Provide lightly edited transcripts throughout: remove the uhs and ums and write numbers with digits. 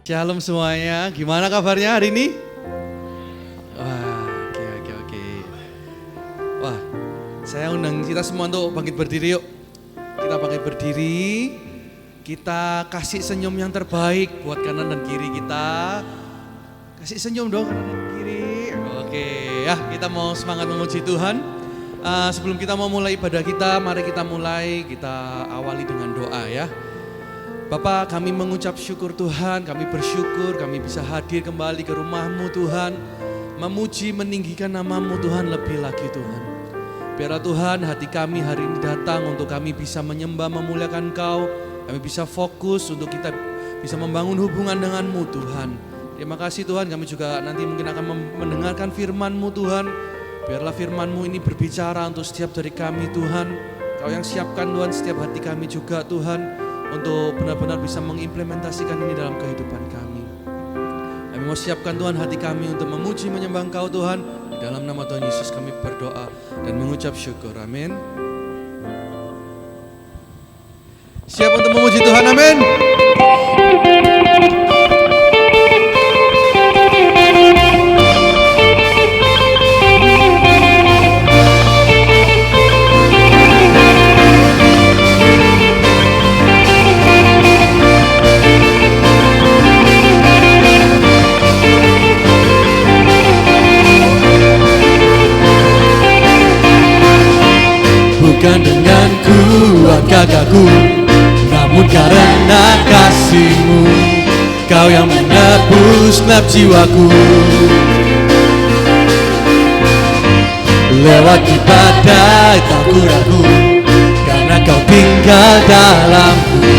Shalom semuanya, gimana kabarnya hari ini? Wah, oke. Wah, saya undang kita semua untuk bangkit berdiri yuk. Kita bangkit berdiri, kita kasih senyum yang terbaik buat kanan dan kiri kita. Kasih senyum dong kanan dan kiri. Oke, ya kita mau semangat memuji Tuhan. Sebelum kita mau mulai ibadah kita, mari kita awali dengan doa ya. Bapak, kami mengucap syukur Tuhan, kami bersyukur kami bisa hadir kembali ke rumah-Mu Tuhan, memuji, meninggikan nama-Mu Tuhan lebih lagi Tuhan. Biarlah Tuhan hati kami hari ini datang untuk kami bisa menyembah, memuliakan Engkau, kami bisa fokus untuk kita bisa membangun hubungan dengan-Mu Tuhan. Terima kasih Tuhan, kami juga nanti mungkin akan mendengarkan firman-Mu Tuhan. Biarlah firman-Mu ini berbicara untuk setiap dari kami Tuhan. Kau yang siapkan Tuhan setiap hati kami juga Tuhan, untuk benar-benar bisa mengimplementasikan ini dalam kehidupan kami. Kami mau siapkan Tuhan hati kami untuk memuji menyembah Engkau Tuhan. Di dalam nama Tuhan Yesus kami berdoa dan mengucap syukur. Amin. Siap untuk memuji Tuhan, amin. Bukan dengan kuat gagahku, namun karena kasih-Mu, Kau yang menebus gelap jiwaku. Lewati badai tak ku ragu, karena Kau tinggal dalamku.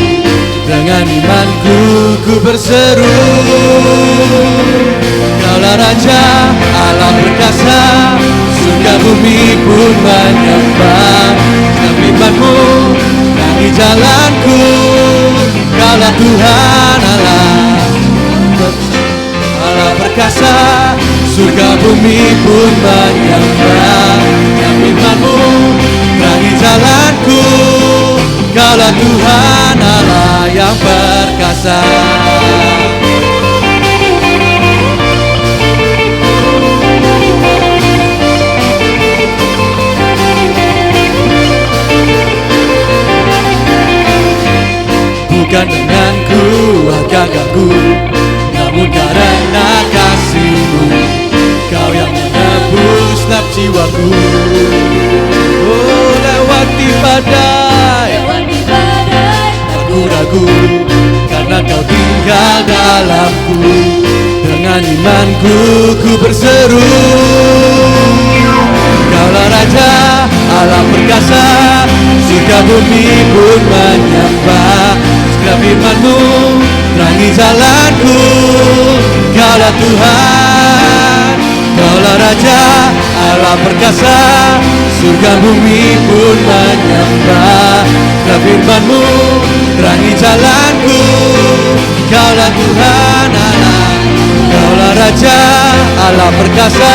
Dengan imanku ku berseru, Kaulah Raja Allah perkasa, surga bumi pun menyembah. Firman-Mu terangi jalanku, Kaulah Tuhan Allah perkasa, surga bumi pun menyembah. Firman-Mu terangi jalanku, Kaulah Tuhan Allah yang perkasa. Bukan dengan kuat gagahku, namun karena kasih-Mu, Kau yang menebus gelap jiwaku. Oh, lewati badai tak ku ragu, karena Kau tinggal dalamku. Dengan imanku ku berseru, Kaulah Raja Allah perkasa, surga bumi pun menyembah. Firman-Mu terangi jalanku, Kaulah Tuhan, Kaulah Raja Allah perkasa, surga bumi pun menyembah. Firman-Mu terangi jalanku, Kaulah Tuhan Allah, Kaulah Raja Allah perkasa,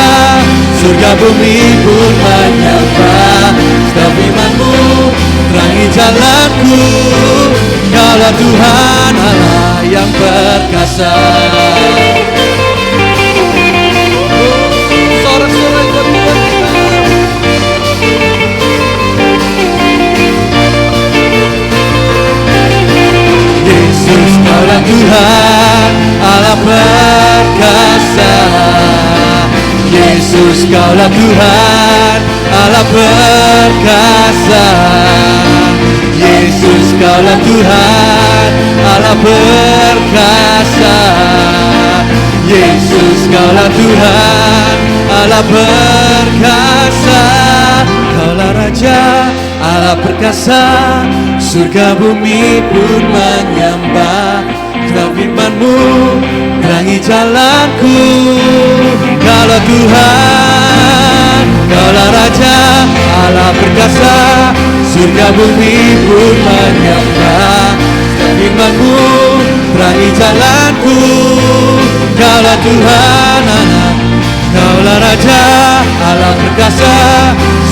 surga bumi pun menyembah. Firman-Mu terangi jalanku, Kaulah Tuhan Allah yang perkasa. Sorak-sorai buat Tuhan kita. Yesus Kaulah Tuhan Allah perkasa. Yesus Kaulah Tuhan Allah perkasa. Yesus Kaulah Tuhan Allah perkasa. Yesus Kaulah Tuhan Allah perkasa. Kaulah Raja Allah perkasa, surga bumi pun menyembah. Firman-Mu terangi jalanku, Kaulah Tuhan, Kaulah Raja Allah perkasa, surga bumi pun menyembah. Firman-Mu terangi jalanku, Kaulah Tuhan Allah, Kaulah Raja Allah perkasa,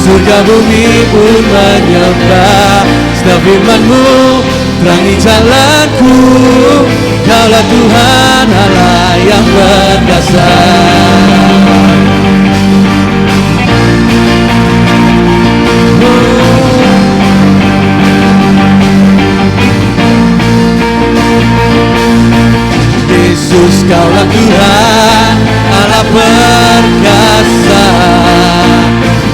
surga bumi pun menyembah. Firman-Mu terangi jalanku, Kaulah Kaulah Tuhan Allah yang perkasa. Yesus, Kaulah Tuhan Allah perkasa.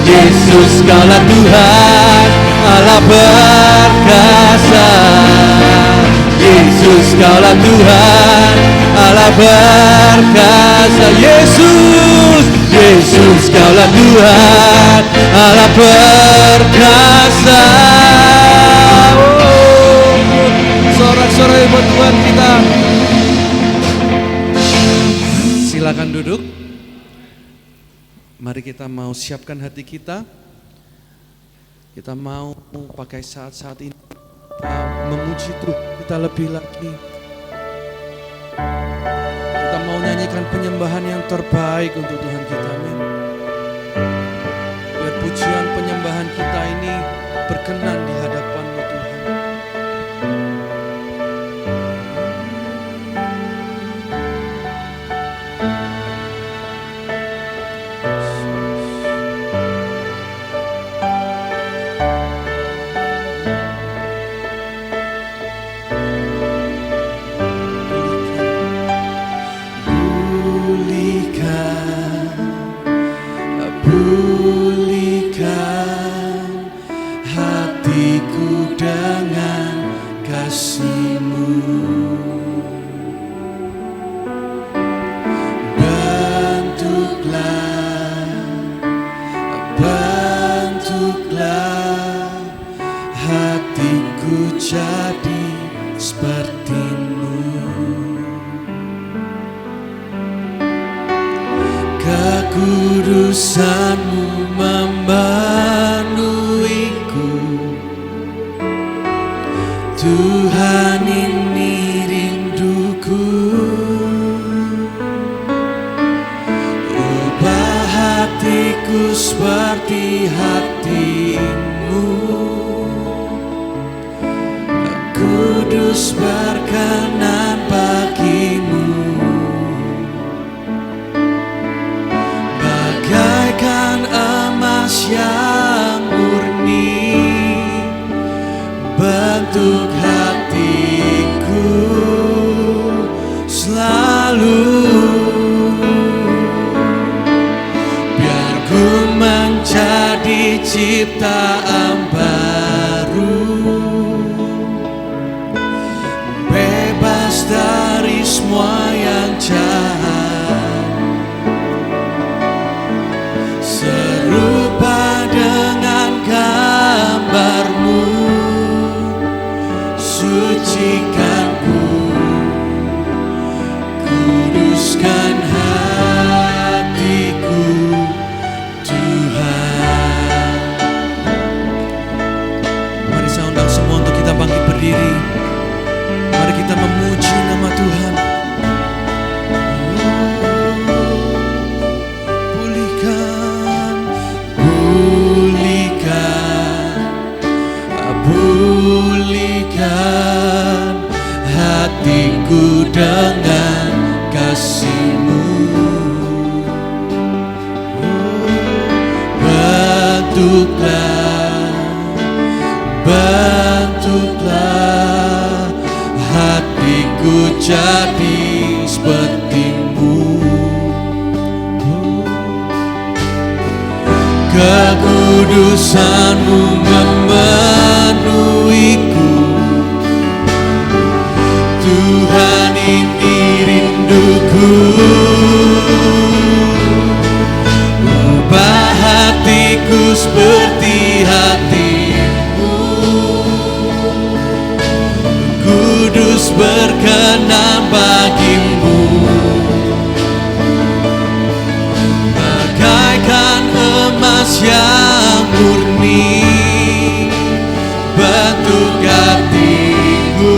Yesus, Kaulah Tuhan Allah perkasa. Yesus, Kaulah Tuhan Allah perkasa. Yesus, Yesus, Kaulah Tuhan Allah perkasa. Sorak-sorai buat Tuhan kita. Silakan duduk. Mari kita mau siapkan hati kita. Kita mau pakai saat-saat ini memuji Tuhan kita lebih lagi. Kita mau nyanyikan penyembahan yang terbaik untuk Tuhan kita, amin. Biar pujian penyembahan kita ini berkenan di hadapan-Mu Tuhan. Pulihkan hatiku dengan kasih-Mu. Bentuklah hatiku jadi seperti-Mu. Kekudusan-Mu memenuhiku. Tuhan, ini rinduku. Ubah hatiku seperti hati-Mu. Kudus berkenan bagi-Mu. Yang murni bentuk hatiku selalu. Biar ku menjadi ciptaan baru, bebas dari semua yang jahat. Serupa dengan gambar-Mu, sucikanku, kuduskan hatiku, Tuhan. Mari saya undang semua untuk kita bangkit berdiri. Mari kita memuji nama Tuhan. Pulihkan hatiku dengan kasih-Mu. Bentuklah hatiku jadi seperti-Mu. Kekudusan-Mu memenuhiku. Tuhan, ini rinduku. Ubah hatiku seperti hati-Mu. Kudus berkenan bagi-Mu. Bagaikan emas yang murni bentuk hatiku.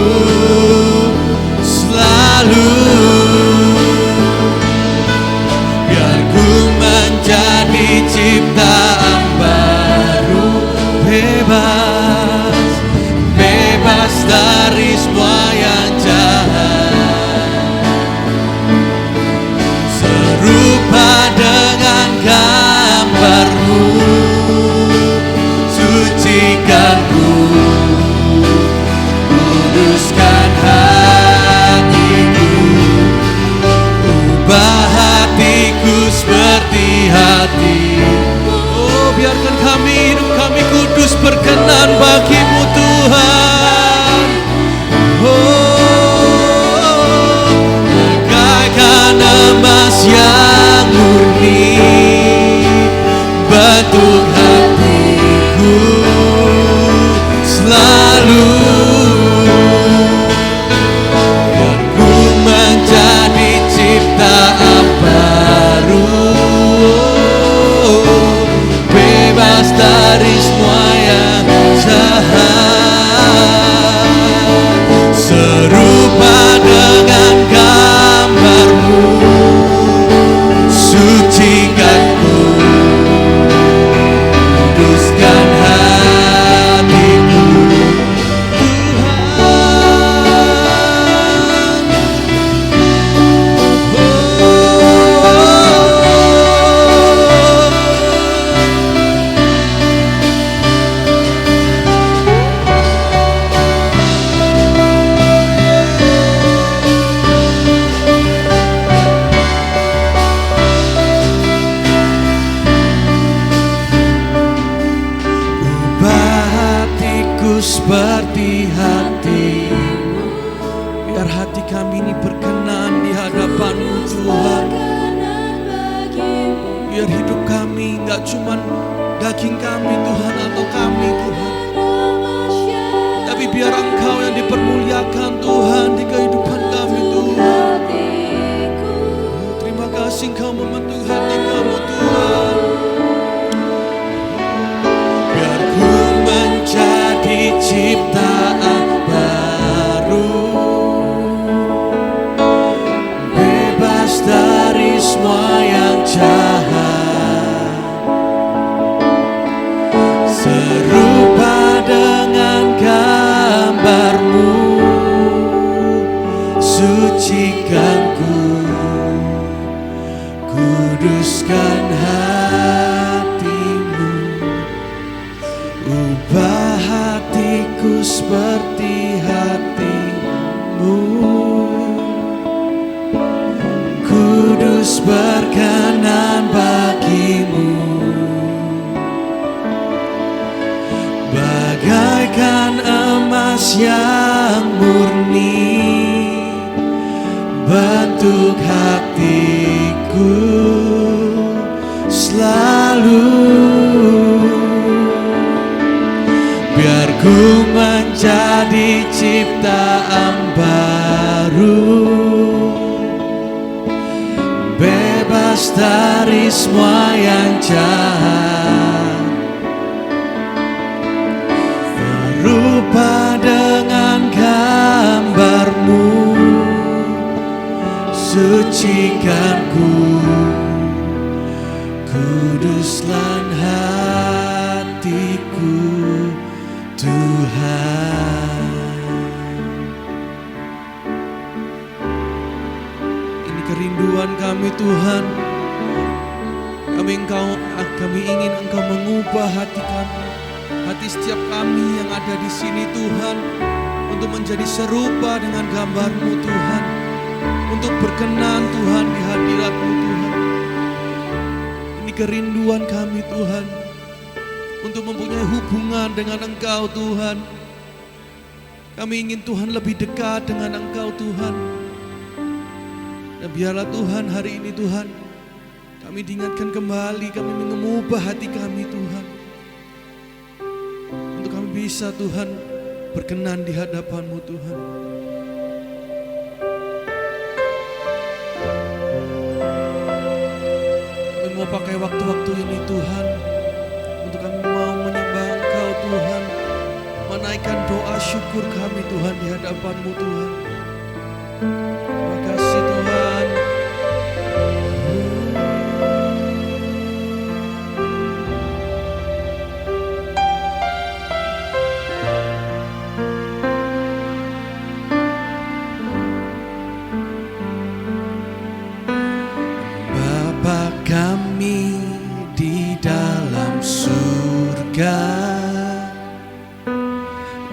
kami ini berkenan di hadapan-Mu Tuhan. Biar hidup kami gak cuman daging kami Tuhan atau kami Tuhan, tapi biar Engkau yang dipermuliakan Tuhan di kehidupan kami Tuhan. Terima kasih Engkau membentuk hati kami Tuhan. Biar ku menjadi ciptaan baru, bebas dari semua yang jahat, serupa dengan gambar-Mu, sucikan ku, kuduskan hati-Mu, ubah hatiku seperti hati-Mu, kudus berkenan bagi-Mu, bagaikan emas yang murni, bentuk hatiku selalu. Biar ku menjadi ciptaan baru, bebas dari semua yang jahat, serupa dengan gambar-Mu, sucikan ku, kuduskan hatiku Tuhan. Ini kerinduan kami Tuhan. Kami ingin Engkau mengubah hati kami, hati setiap kami yang ada di sini Tuhan, untuk menjadi serupa dengan gambar-Mu Tuhan, untuk berkenan Tuhan di hadirat-Mu Tuhan. Ini kerinduan kami Tuhan, untuk mempunyai hubungan dengan Engkau Tuhan. Kami ingin Tuhan lebih dekat dengan Engkau Tuhan. Dan biarlah Tuhan hari ini Tuhan, kami diingatkan kembali, kami mengubah hati kami Tuhan, untuk kami bisa Tuhan berkenan di hadapan-Mu Tuhan. Kami mau pakai waktu-waktu ini Tuhan, untuk kami mau menyembah Engkau Tuhan, menaikkan doa syukur kami Tuhan di hadapan-Mu Tuhan. Terima kasih Tuhan. Bapa kami di dalam surga,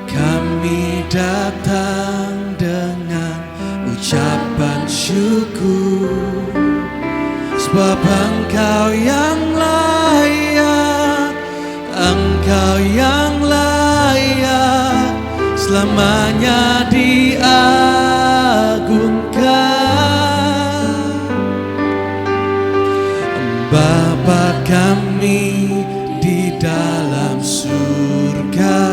kami datang dengan ucapan syukur, sebab Engkau yang layak, Engkau yang layak selamanya diagungkan. Bapa kami di dalam surga,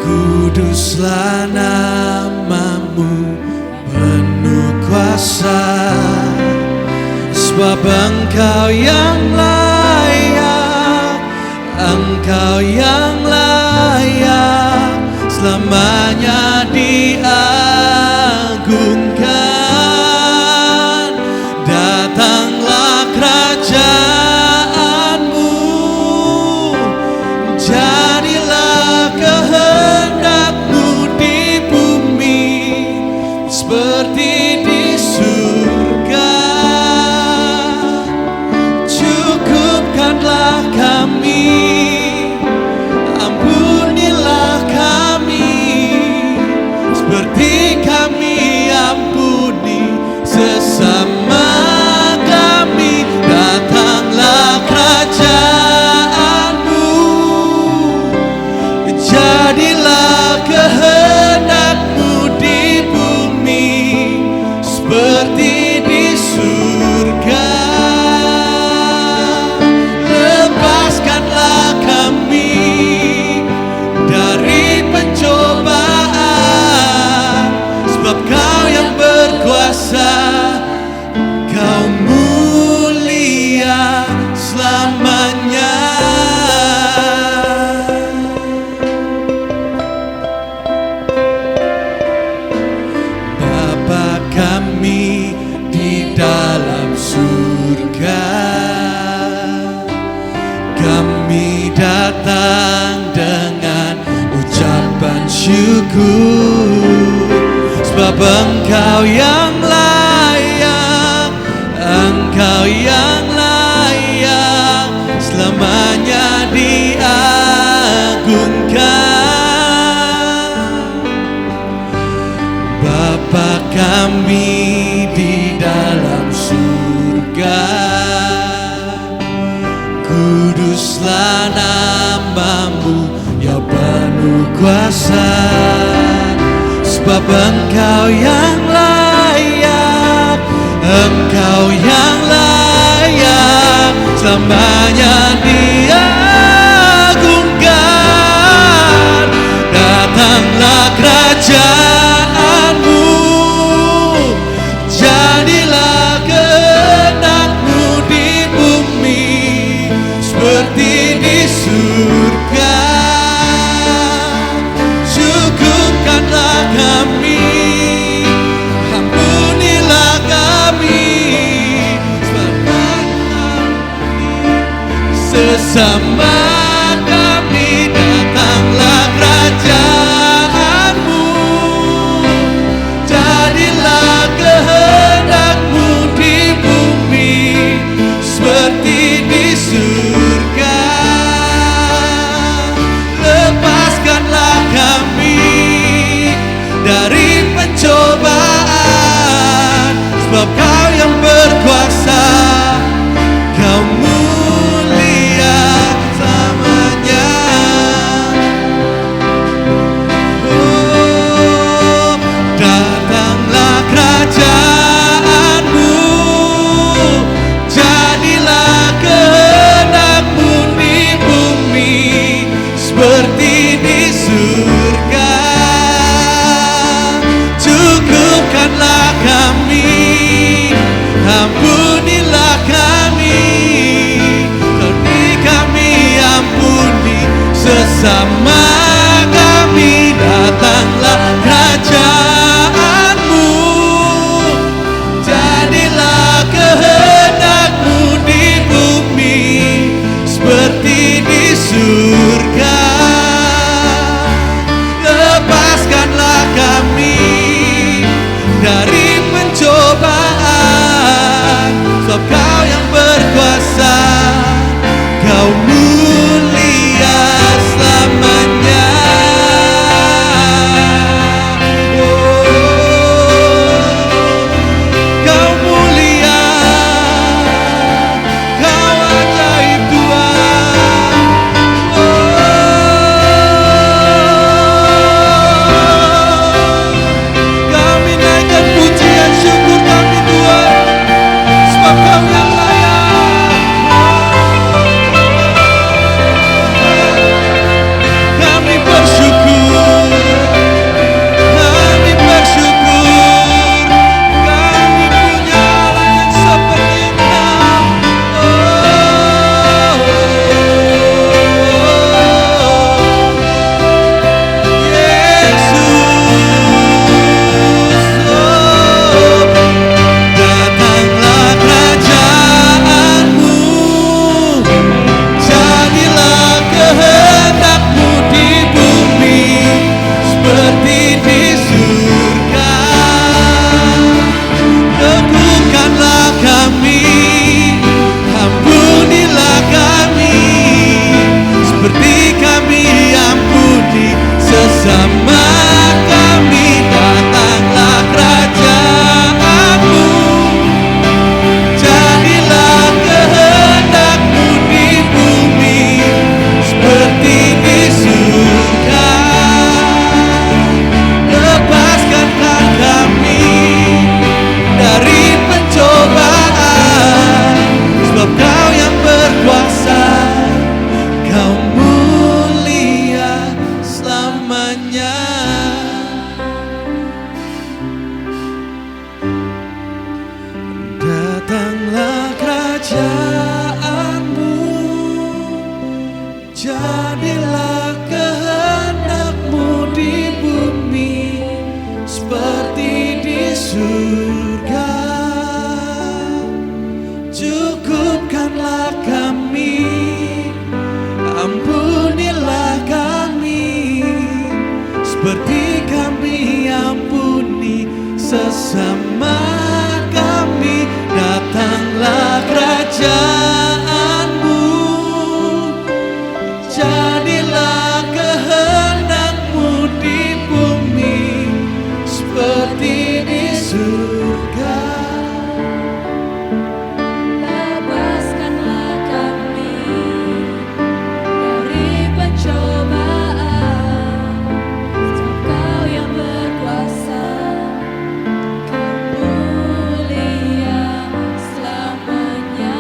kuduslah nama-Mu penuh kuasa, sebab Engkau yang layak, Engkau yang layak selamanya diagungkan. Datanglah kerajaan-Mu, jadilah kehendak-Mu di bumi seperti di surga. Cukupkanlah kami, ampunilah kami, seperti kami ampuni sesama kami. Datanglah kerajaan-Mu, jadilah kehendak-Mu di sebab Kau yang berkuasa, Kau mulia selamanya. Bapa kami di dalam surga, kami datang dengan ucapan syukur, sebab Engkau yang layak, Engkau yang layak selamanya diagungkan. Bapa kami di dalam surga, kuduslah nama-Mu yang penuh kuasa, sebab Engkau yang layak, Engkau yang layak selamanya diagungkan. Datanglah kerajaan-Mu, jadilah kehendak-Mu di bumi seperti di surga. Cukupkanlah kami, ampunilah kami, selamatkanlah sesama kami. Datanglah kerajaan-Mu, jadilah kehendak-Mu di bumi seperti di surga. Lepaskanlah kami dari pencobaan, sebab Kau yang berkuasa, Kau mulia selamanya. Oh, datanglah kerajaan-Mu, jadilah kehendak-Mu di bumi seperti di surga. Cukupkanlah kami, ampunilah kami, seperti kami ampuni sesama kami. Datanglah kerajaan-Mu, jadilah kehendak-Mu di bumi seperti di surga. Lepaskanlah kami dari pencobaan, sebab Kau yang berkuasa, Kau mulia selamanya. surga, cukupkanlah kami, ampunilah kami, seperti kami ampuni sesama kami. Datanglah kerajaanmu, jadilah kehendak-Mu di bumi seperti di surga. Lepaskanlah kami dari pencobaan, sebab Kau yang berkuasa, Kau mulia selamanya.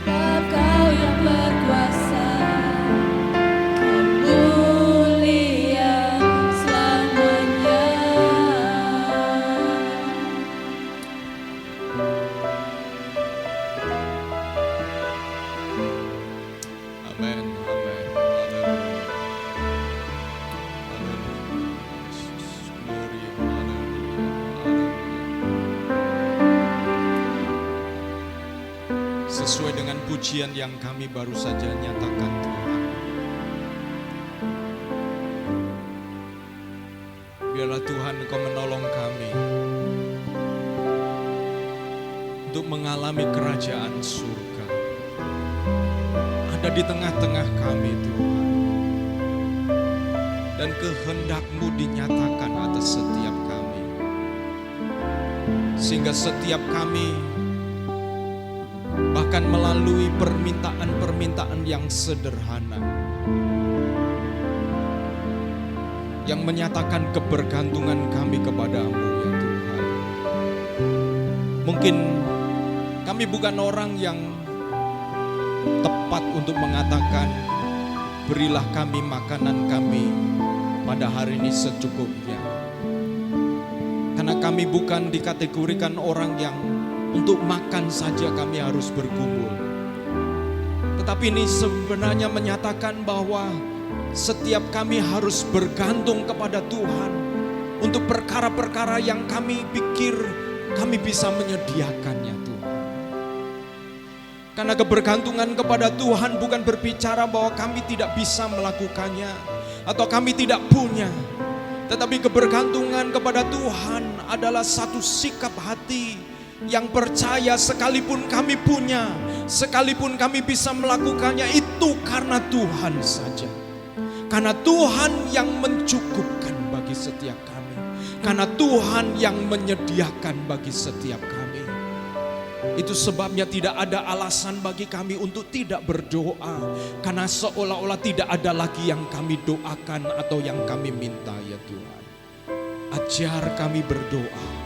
Sebab Kau yang berkuasa, Kau mulia selamanya. Amin, amin. Haleluya. Haleluya. Yesus, glory. Haleluya. Haleluya. Sesuai dengan pujian yang kami baru saja nyatakan Tuhan. Biarlah Tuhan Engkau menolong kami untuk mengalami kerajaan surga. Ada di tengah-tengah kami Tuhan. Dan kehendak-Mu dinyatakan atas setiap kami. Sehingga setiap kami bahkan melalui permintaan-permintaan yang sederhana yang menyatakan kebergantungan kami kepada-Mu ya Tuhan. Mungkin kami bukan orang yang tepat untuk mengatakan berilah kami makanan kami pada hari ini secukupnya. Karena kami bukan dikategorikan orang yang untuk makan saja kami harus bergumul. Tetapi ini sebenarnya menyatakan bahwa setiap kami harus bergantung kepada Tuhan untuk perkara-perkara yang kami pikir kami bisa menyediakannya Tuhan. Karena kebergantungan kepada Tuhan bukan berbicara bahwa kami tidak bisa melakukannya atau kami tidak punya. Tetapi kebergantungan kepada Tuhan adalah satu sikap hati yang percaya sekalipun kami punya, sekalipun kami bisa melakukannya, itu karena Tuhan saja. Karena Tuhan yang mencukupkan bagi setiap kami. Karena Tuhan yang menyediakan bagi setiap kami. Itu sebabnya tidak ada alasan bagi kami untuk tidak berdoa. Karena seolah-olah tidak ada lagi yang kami doakan atau yang kami minta ya Tuhan. Ajar kami berdoa.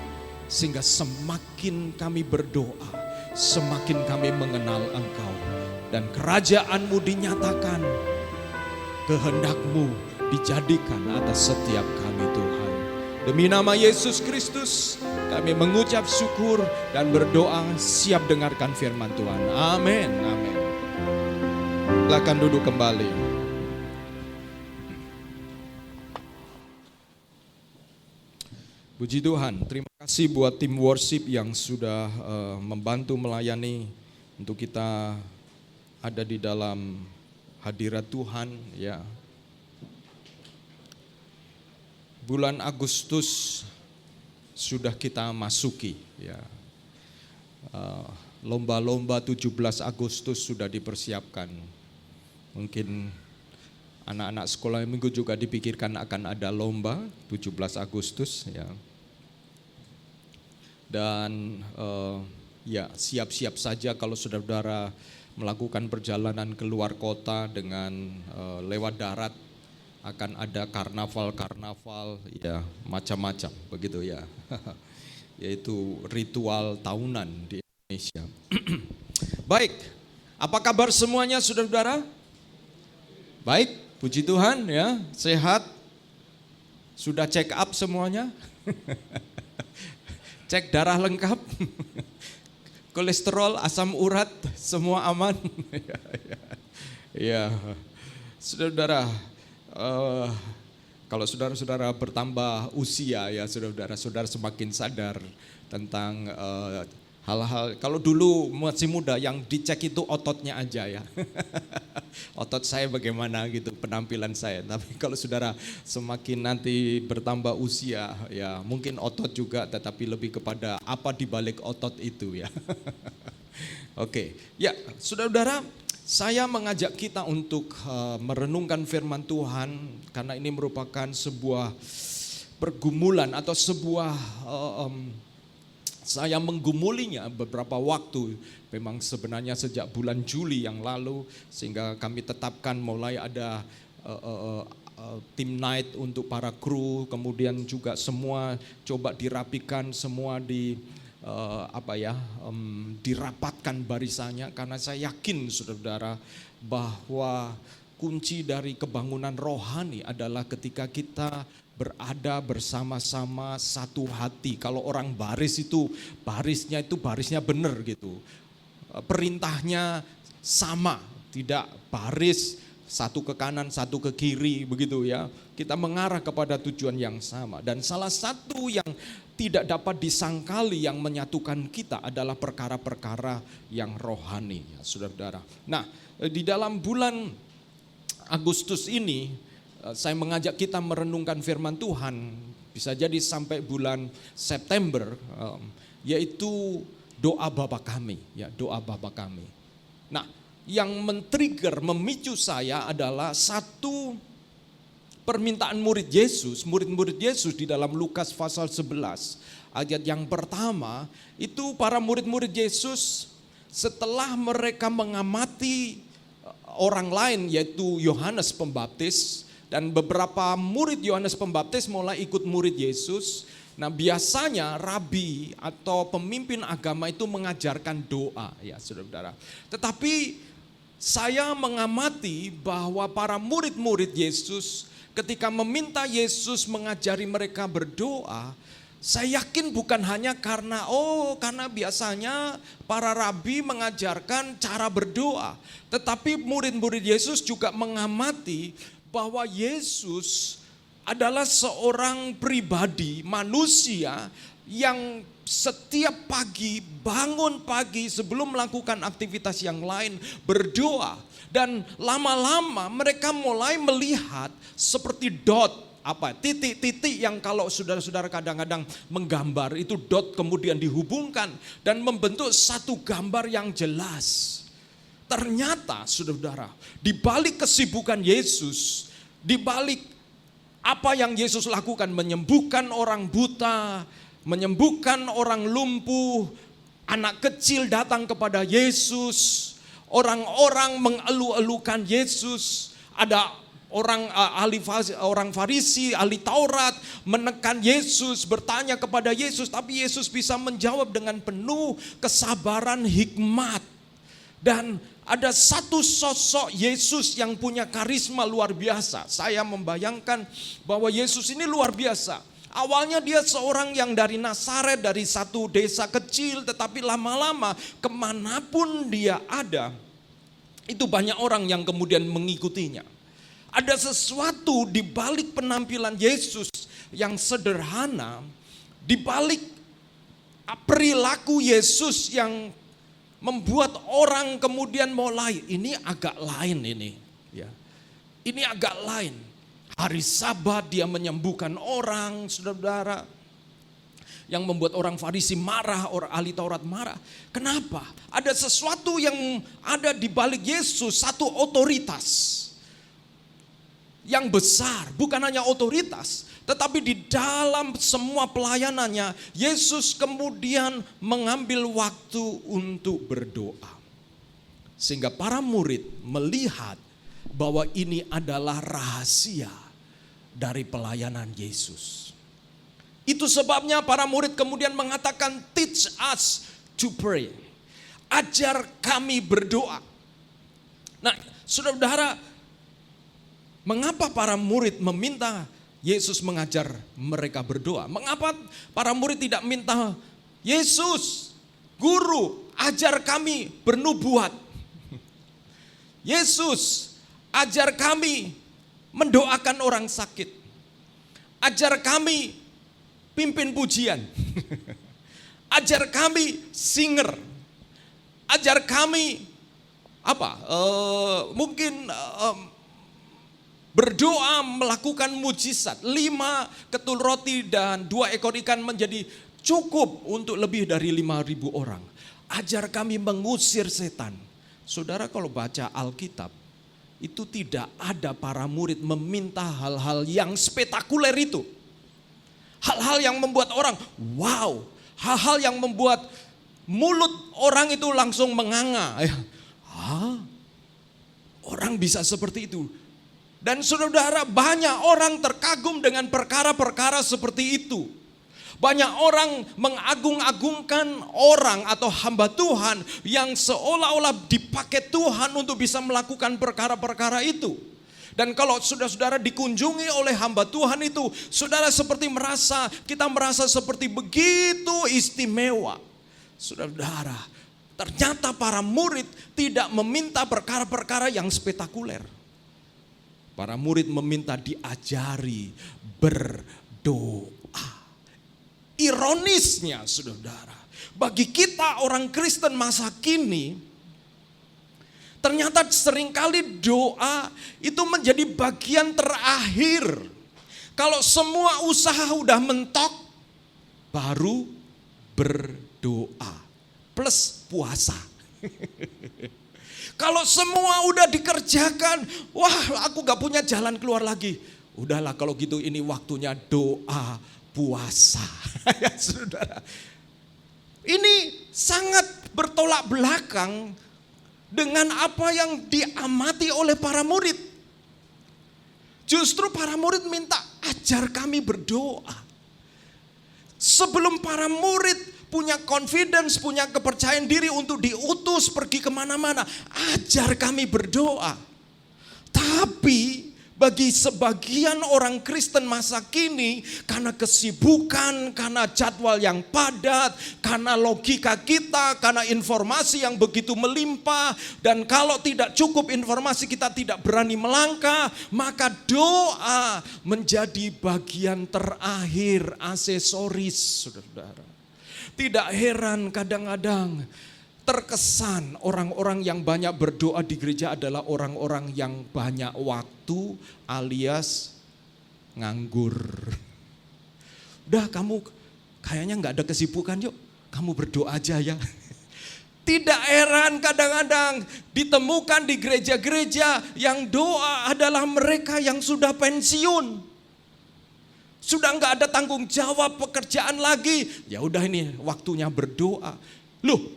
Sehingga semakin kami berdoa, semakin kami mengenal Engkau. Dan kerajaan-Mu dinyatakan, kehendak-Mu dijadikan atas setiap kami Tuhan. Demi nama Yesus Kristus, kami mengucap syukur dan berdoa siap dengarkan firman Tuhan. Amin, amin. Silakan duduk kembali. Puji Tuhan, terima kasih buat tim worship yang sudah membantu melayani untuk kita ada di dalam hadirat Tuhan ya. Bulan Agustus sudah kita masuki ya. Lomba-lomba 17 Agustus sudah dipersiapkan. Mungkin anak-anak sekolah minggu juga dipikirkan akan ada lomba 17 Agustus ya. Dan ya siap-siap saja kalau saudara melakukan perjalanan keluar kota dengan lewat darat akan ada karnaval ya macam-macam begitu ya. Yaitu ritual tahunan di Indonesia. Baik, apa kabar semuanya saudara-saudara? Baik, puji Tuhan ya, sehat. Sudah check up semuanya? Cek darah lengkap, kolesterol, asam urat, semua aman. Ya, Saudara-saudara, kalau saudara-saudara bertambah usia ya, saudara-saudara semakin sadar tentang hal-hal. Kalau dulu masih muda yang dicek itu ototnya aja ya. Otot saya bagaimana gitu, penampilan saya. Tapi kalau saudara semakin nanti bertambah usia ya, mungkin otot juga, tetapi lebih kepada apa di balik otot itu ya. Oke, ya saudara-saudara, saya mengajak kita untuk merenungkan firman Tuhan karena ini merupakan sebuah pergumulan atau sebuah saya menggumulinya beberapa waktu, memang sebenarnya sejak bulan Juli yang lalu, sehingga kami tetapkan mulai ada tim night untuk para kru, kemudian juga semua coba dirapikan, semua dirapatkan barisannya, karena saya yakin saudara-saudara bahwa kunci dari kebangunan rohani adalah ketika kita berada bersama-sama satu hati. Kalau orang barisnya itu barisnya benar gitu. Perintahnya sama, tidak baris satu ke kanan, satu ke kiri begitu ya. Kita mengarah kepada tujuan yang sama. Dan salah satu yang tidak dapat disangkali yang menyatukan kita adalah perkara-perkara yang rohani ya, saudara-saudara. Nah, di dalam bulan Agustus ini saya mengajak kita merenungkan firman Tuhan, bisa jadi sampai bulan September, yaitu doa Bapa kami, ya, doa Bapa kami. Nah, yang men-trigger, memicu saya adalah satu permintaan murid murid Yesus di dalam Lukas pasal 11, ayat yang pertama, itu para murid-murid Yesus setelah mereka mengamati orang lain yaitu Yohanes Pembaptis, dan beberapa murid Yohanes Pembaptis mulai ikut murid Yesus. Nah, biasanya rabi atau pemimpin agama itu mengajarkan doa ya saudara-saudara. Tetapi saya mengamati bahwa para murid-murid Yesus ketika meminta Yesus mengajari mereka berdoa, saya yakin bukan hanya karena biasanya para rabi mengajarkan cara berdoa, tetapi murid-murid Yesus juga mengamati bahwa Yesus adalah seorang pribadi manusia yang setiap pagi, bangun pagi sebelum melakukan aktivitas yang lain berdoa. Dan lama-lama mereka mulai melihat seperti titik-titik yang kalau saudara-saudara kadang-kadang menggambar itu dot kemudian dihubungkan dan membentuk satu gambar yang jelas. Ternyata saudara-saudara, di balik kesibukan Yesus, di balik apa yang Yesus lakukan, menyembuhkan orang buta, menyembuhkan orang lumpuh, anak kecil datang kepada Yesus, orang-orang mengeluh-elukan Yesus, ada orang Farisi, ahli Taurat menekan Yesus, bertanya kepada Yesus, tapi Yesus bisa menjawab dengan penuh kesabaran, hikmat. Dan ada satu sosok Yesus yang punya karisma luar biasa. Saya membayangkan bahwa Yesus ini luar biasa. Awalnya dia seorang yang dari Nazaret, dari satu desa kecil, tetapi lama-lama kemanapun dia ada, itu banyak orang yang kemudian mengikutinya. Ada sesuatu di balik penampilan Yesus yang sederhana, di balik perilaku Yesus yang membuat orang kemudian mulai, ini agak lain ini. Ya. Ini agak lain. Hari Sabat dia menyembuhkan orang, saudara-saudara. Yang membuat orang Farisi marah, orang ahli Taurat marah. Kenapa? Ada sesuatu yang ada di balik Yesus, satu otoritas yang besar, bukan hanya otoritas, tetapi di dalam semua pelayanannya, Yesus kemudian mengambil waktu untuk berdoa. Sehingga para murid melihat bahwa ini adalah rahasia dari pelayanan Yesus. Itu sebabnya para murid kemudian mengatakan, teach us to pray. Ajar kami berdoa. Nah, saudara-saudara, mengapa para murid meminta Yesus mengajar mereka berdoa? Mengapa para murid tidak minta, Yesus, Guru, ajar kami bernubuat. Yesus, Ajar kami mendoakan orang sakit. Ajar kami pimpin pujian. Ajar kami singer. Ajar kami mungkin berdoa melakukan mujizat. 5 ketul roti dan 2 ekor ikan menjadi cukup untuk lebih dari 5.000 orang. Ajar kami mengusir setan. Saudara kalau baca Alkitab, itu tidak ada para murid meminta hal-hal yang spektakuler itu. Hal-hal yang membuat orang wow. Hal-hal yang membuat mulut orang itu langsung menganga. Orang bisa seperti itu. Dan saudara, banyak orang terkagum dengan perkara-perkara seperti itu. Banyak orang mengagung-agungkan orang atau hamba Tuhan yang seolah-olah dipakai Tuhan untuk bisa melakukan perkara-perkara itu. Dan kalau saudara-saudara dikunjungi oleh hamba Tuhan itu, saudara kita merasa seperti begitu istimewa. Saudara, ternyata para murid tidak meminta perkara-perkara yang spektakuler. Para murid meminta diajari berdoa. Ironisnya saudara, bagi kita orang Kristen masa kini, ternyata seringkali doa itu menjadi bagian terakhir. Kalau semua usaha udah mentok, baru berdoa plus puasa. Kalau semua udah dikerjakan, wah aku gak punya jalan keluar lagi. Udahlah kalau gitu ini waktunya doa puasa. Ya saudara, ini sangat bertolak belakang dengan apa yang diamati oleh para murid. Justru para murid minta ajar kami berdoa. Sebelum para murid punya confidence, punya kepercayaan diri untuk diutus pergi kemana-mana, ajar kami berdoa. Tapi bagi sebagian orang Kristen masa kini, karena kesibukan, karena jadwal yang padat, karena logika kita, karena informasi yang begitu melimpah, dan kalau tidak cukup informasi kita tidak berani melangkah, maka doa menjadi bagian terakhir, aksesoris, saudara. Tidak heran kadang-kadang terkesan orang-orang yang banyak berdoa di gereja adalah orang-orang yang banyak waktu alias nganggur. Udah kamu kayaknya gak ada kesibukan, yuk kamu berdoa aja ya. Tidak heran kadang-kadang ditemukan di gereja-gereja yang doa adalah mereka yang sudah pensiun. Sudah gak ada tanggung jawab pekerjaan lagi. Ya udah ini waktunya berdoa. Loh,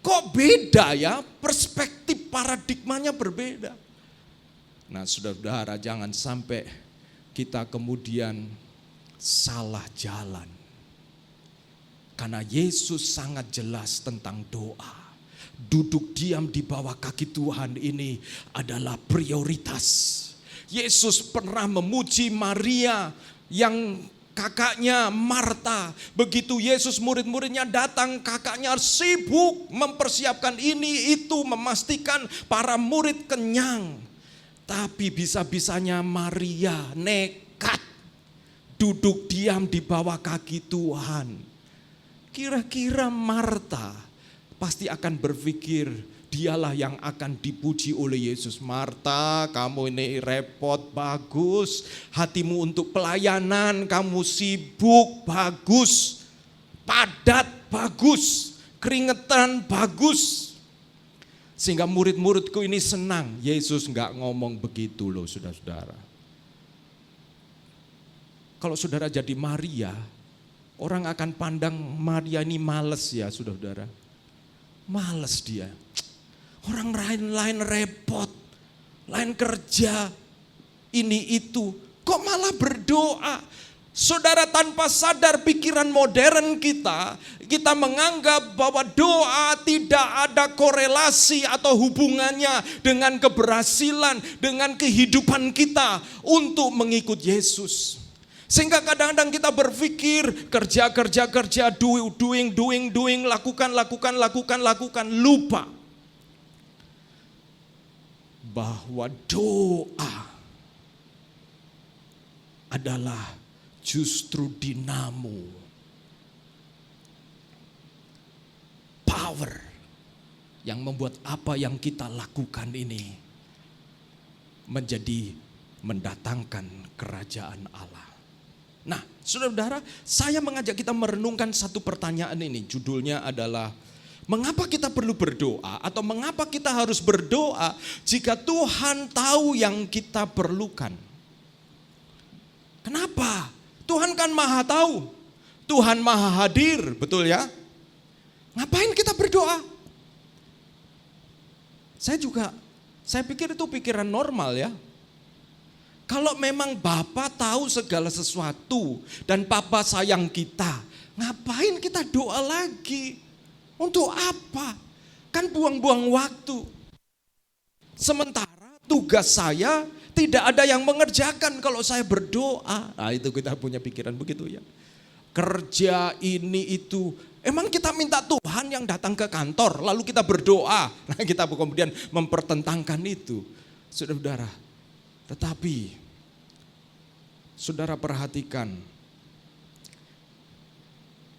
kok beda ya, perspektif paradigmanya berbeda. Nah saudara-saudara, jangan sampai kita kemudian salah jalan. Karena Yesus sangat jelas tentang doa. Duduk diam di bawah kaki Tuhan ini adalah prioritas. Yesus pernah memuji Maria yang kakaknya Marta. Begitu Yesus murid-muridnya datang, kakaknya sibuk mempersiapkan ini itu, memastikan para murid kenyang. Tapi bisa-bisanya Maria nekat duduk diam di bawah kaki Tuhan. Kira-kira Marta pasti akan berpikir dialah yang akan dipuji oleh Yesus. Marta, kamu ini repot, bagus. Hatimu untuk pelayanan, kamu sibuk, bagus. Padat, bagus. Keringetan, bagus. Sehingga murid-muridku ini senang. Yesus enggak ngomong begitu loh saudara-saudara. Kalau saudara jadi Maria, orang akan pandang Maria ini males ya saudara-saudara. Males dia. Orang lain repot, lain kerja, ini itu. Kok malah berdoa? Saudara, tanpa sadar pikiran modern kita menganggap bahwa doa tidak ada korelasi atau hubungannya dengan keberhasilan, dengan kehidupan kita untuk mengikut Yesus. Sehingga kadang-kadang kita berpikir kerja, doing, lakukan, lupa. bahwa doa adalah justru dinamo, power yang membuat apa yang kita lakukan ini menjadi mendatangkan kerajaan Allah. Nah, saudara-saudara, saya mengajak kita merenungkan satu pertanyaan ini. Judulnya adalah, mengapa kita perlu berdoa? Atau mengapa kita harus berdoa jika Tuhan tahu yang kita perlukan? Kenapa? Tuhan kan maha tahu. Tuhan maha hadir, betul ya? Ngapain kita berdoa? Saya pikir itu pikiran normal ya. Kalau memang Bapa tahu segala sesuatu dan Bapa sayang kita, ngapain kita doa lagi? Untuk apa? Kan buang-buang waktu. Sementara tugas saya tidak ada yang mengerjakan kalau saya berdoa. Nah, itu kita punya pikiran begitu ya. Kerja ini itu. Emang kita minta Tuhan yang datang ke kantor lalu kita berdoa. Nah, kita kemudian mempertentangkan itu. Saudara-saudara, tetapi saudara perhatikan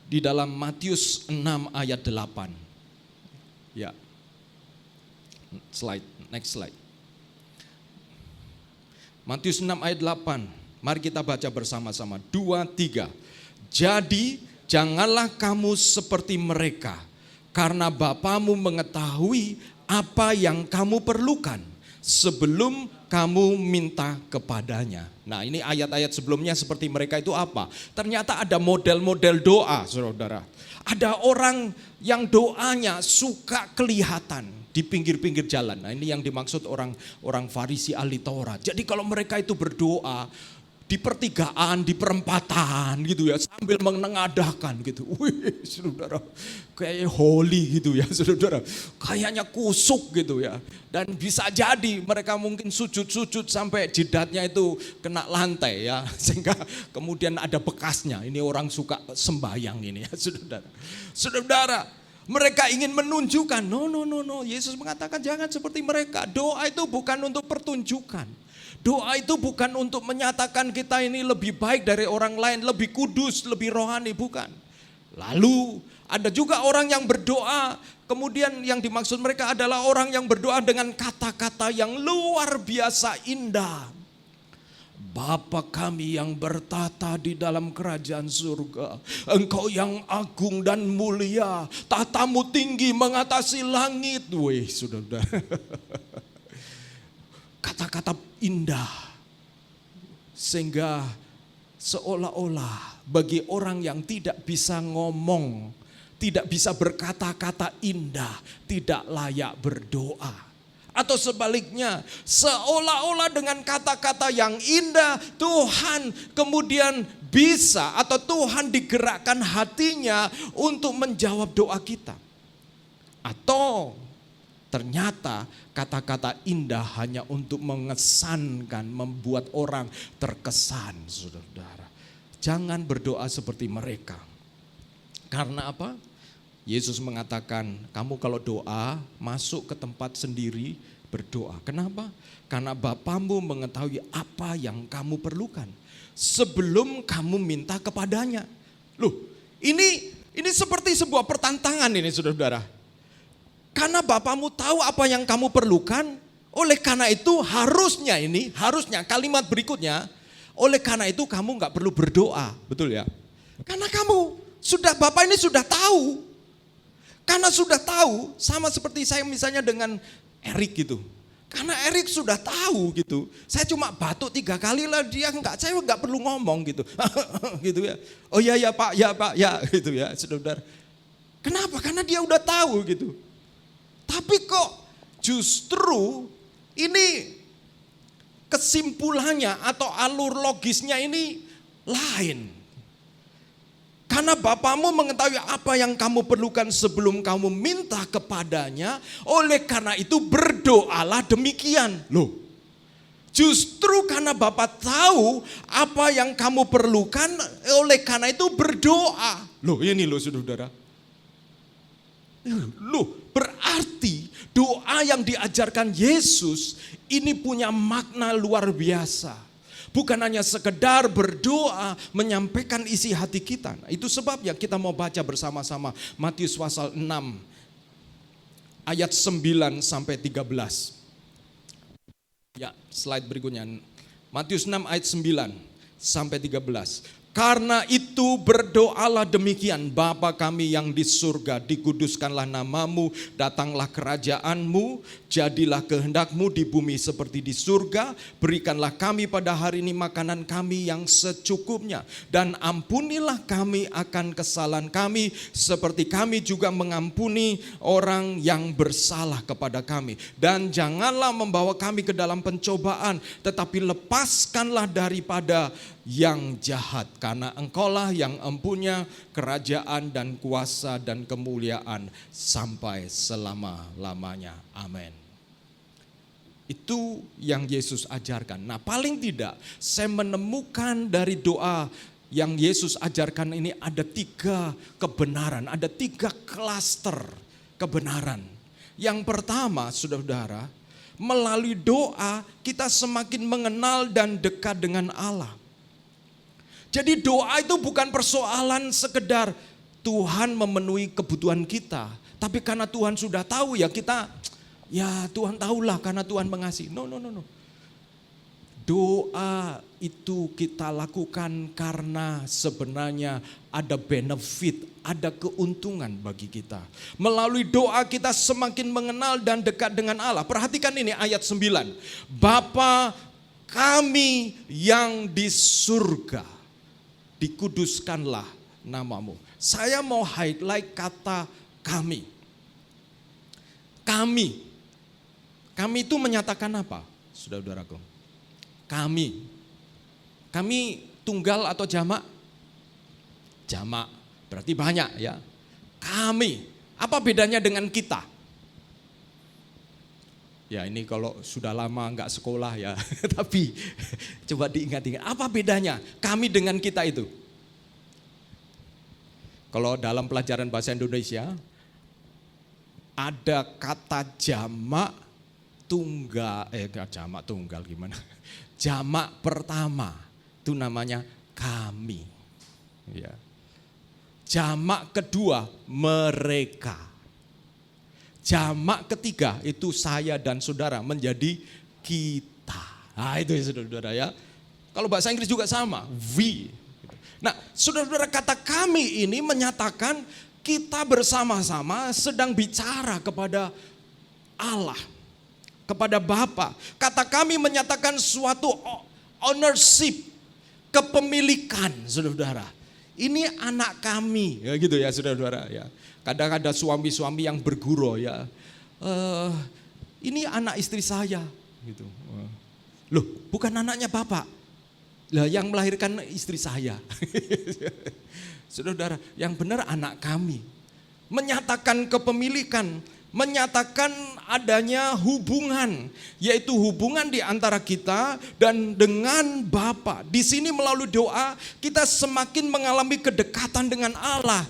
di dalam Matius 6 ayat 8. Ya. Next slide. Matius 6 ayat 8. Mari kita baca bersama-sama. 2, 3. Jadi janganlah kamu seperti mereka, karena Bapamu mengetahui apa yang kamu perlukan sebelum kamu minta kepadanya. Nah, ini ayat-ayat sebelumnya seperti mereka itu apa? Ternyata ada model-model doa, saudara. Ada orang yang doanya suka kelihatan di pinggir-pinggir jalan. Nah, ini yang dimaksud orang Farisi ahli Taurat. Jadi kalau mereka itu berdoa di pertigaan, di perempatan gitu ya, sambil menengadahkan gitu. Wih, saudara, kayak holy gitu ya, saudara. Kayaknya kusuk gitu ya. Dan bisa jadi mereka mungkin sujud-sujud sampai jidatnya itu kena lantai ya, sehingga kemudian ada bekasnya. Ini orang suka sembahyang ini ya, saudara. Saudara, mereka ingin menunjukkan, no. Yesus mengatakan jangan seperti mereka. Doa itu bukan untuk pertunjukan. Doa itu bukan untuk menyatakan kita ini lebih baik dari orang lain, lebih kudus, lebih rohani, bukan. Lalu ada juga orang yang berdoa, kemudian yang dimaksud mereka adalah orang yang berdoa dengan kata-kata yang luar biasa indah. Bapa kami yang bertata di dalam kerajaan surga, Engkau yang agung dan mulia, tatamu tinggi mengatasi langit. Wih, saudara. Kata-kata indah, sehingga seolah-olah bagi orang yang tidak bisa ngomong, tidak bisa berkata-kata indah, tidak layak berdoa. Atau sebaliknya, seolah-olah dengan kata-kata yang indah Tuhan kemudian bisa, atau Tuhan digerakkan hatinya untuk menjawab doa kita. Atau ternyata kata-kata indah hanya untuk mengesankan, membuat orang terkesan, saudara. Jangan berdoa seperti mereka. Karena apa? Yesus mengatakan, kamu kalau doa masuk ke tempat sendiri berdoa. Kenapa? Karena Bapamu mengetahui apa yang kamu perlukan sebelum kamu minta kepadanya. Loh, ini seperti sebuah pertantangan ini, saudara-saudara. Karena Bapamu tahu apa yang kamu perlukan, oleh karena itu harusnya kalimat berikutnya, oleh karena itu kamu gak perlu berdoa, betul ya? Karena Bapak ini sudah tahu. Karena sudah tahu, sama seperti saya misalnya dengan Erik gitu. Karena Erik sudah tahu gitu, saya cuma batuk 3 kali lah saya gak perlu ngomong gitu. Gitu ya, oh ya Pak, gitu ya, saudara. Kenapa? Karena dia udah tahu gitu. Tapi kok justru ini kesimpulannya atau alur logisnya ini lain. Karena Bapamu mengetahui apa yang kamu perlukan sebelum kamu minta kepadanya, oleh karena itu berdoalah demikian. Loh, justru karena Bapa tahu apa yang kamu perlukan, oleh karena itu berdoa. Loh, ini loh saudara. Loh, berarti Doa yang diajarkan Yesus ini punya makna luar biasa. Bukan hanya sekedar berdoa menyampaikan isi hati kita. Nah, itu sebabnya kita mau baca bersama-sama Matius pasal 6 ayat 9 sampai 13. Ya, slide berikutnya. Matius 6 ayat 9 sampai 13. Karena itu berdoalah demikian, Bapa kami yang di surga, dikuduskanlah namamu, datanglah kerajaanmu, jadilah kehendakmu di bumi seperti di surga. Berikanlah kami pada hari ini makanan kami yang secukupnya. Dan ampunilah kami akan kesalahan kami, seperti kami juga mengampuni orang yang bersalah kepada kami. Dan janganlah membawa kami ke dalam pencobaan, tetapi lepaskanlah daripada yang jahat, karena Engkaulah yang empunya kerajaan dan kuasa dan kemuliaan sampai selama-lamanya. Amin. Itu yang Yesus ajarkan. Nah, paling tidak saya menemukan dari doa yang Yesus ajarkan ini ada 3 kebenaran, ada 3 klaster kebenaran. Yang pertama, saudara-saudara, melalui doa kita semakin mengenal dan dekat dengan Allah. Jadi doa itu bukan persoalan sekedar Tuhan memenuhi kebutuhan kita. Tapi karena Tuhan sudah tahu ya kita, ya Tuhan tahulah karena Tuhan mengasihi. No. Doa itu kita lakukan karena sebenarnya ada benefit, ada keuntungan bagi kita. Melalui doa kita semakin mengenal dan dekat dengan Allah. Perhatikan ini ayat 9. Bapa kami yang di surga, dikuduskanlah namamu. Saya mau highlight kata kami. Kami itu menyatakan apa, saudara-saudaraku? Kami tunggal atau jamak? Jamak, berarti banyak ya. Kami, apa bedanya dengan kita? Ya ini kalau sudah lama nggak sekolah ya, tapi coba diingat-ingat. Apa bedanya kami dengan kita itu? Kalau dalam pelajaran bahasa Indonesia, ada kata jamak tunggal, jamak tunggal gimana? Jamak pertama itu namanya kami. Ya. Jamak kedua mereka. Jamak ketiga itu saya dan saudara menjadi kita. Nah itu ya saudara-saudara ya. Kalau bahasa Inggris juga sama, we. Nah saudara-saudara, kata kami ini menyatakan kita bersama-sama sedang bicara kepada Allah, kepada Bapa. Kata kami menyatakan suatu ownership, kepemilikan saudara-saudara. Ini anak kami, ya gitu ya saudara-saudara ya. Kadang ada suami-suami yang bergurau ya, ini anak istri saya, gitu. Loh, bukan anaknya bapak, lah yang melahirkan istri saya. Saudara, yang benar anak kami. Menyatakan kepemilikan, menyatakan adanya hubungan, yaitu hubungan di antara kita dan dengan Bapa. Di sini melalui doa kita semakin mengalami kedekatan dengan Allah.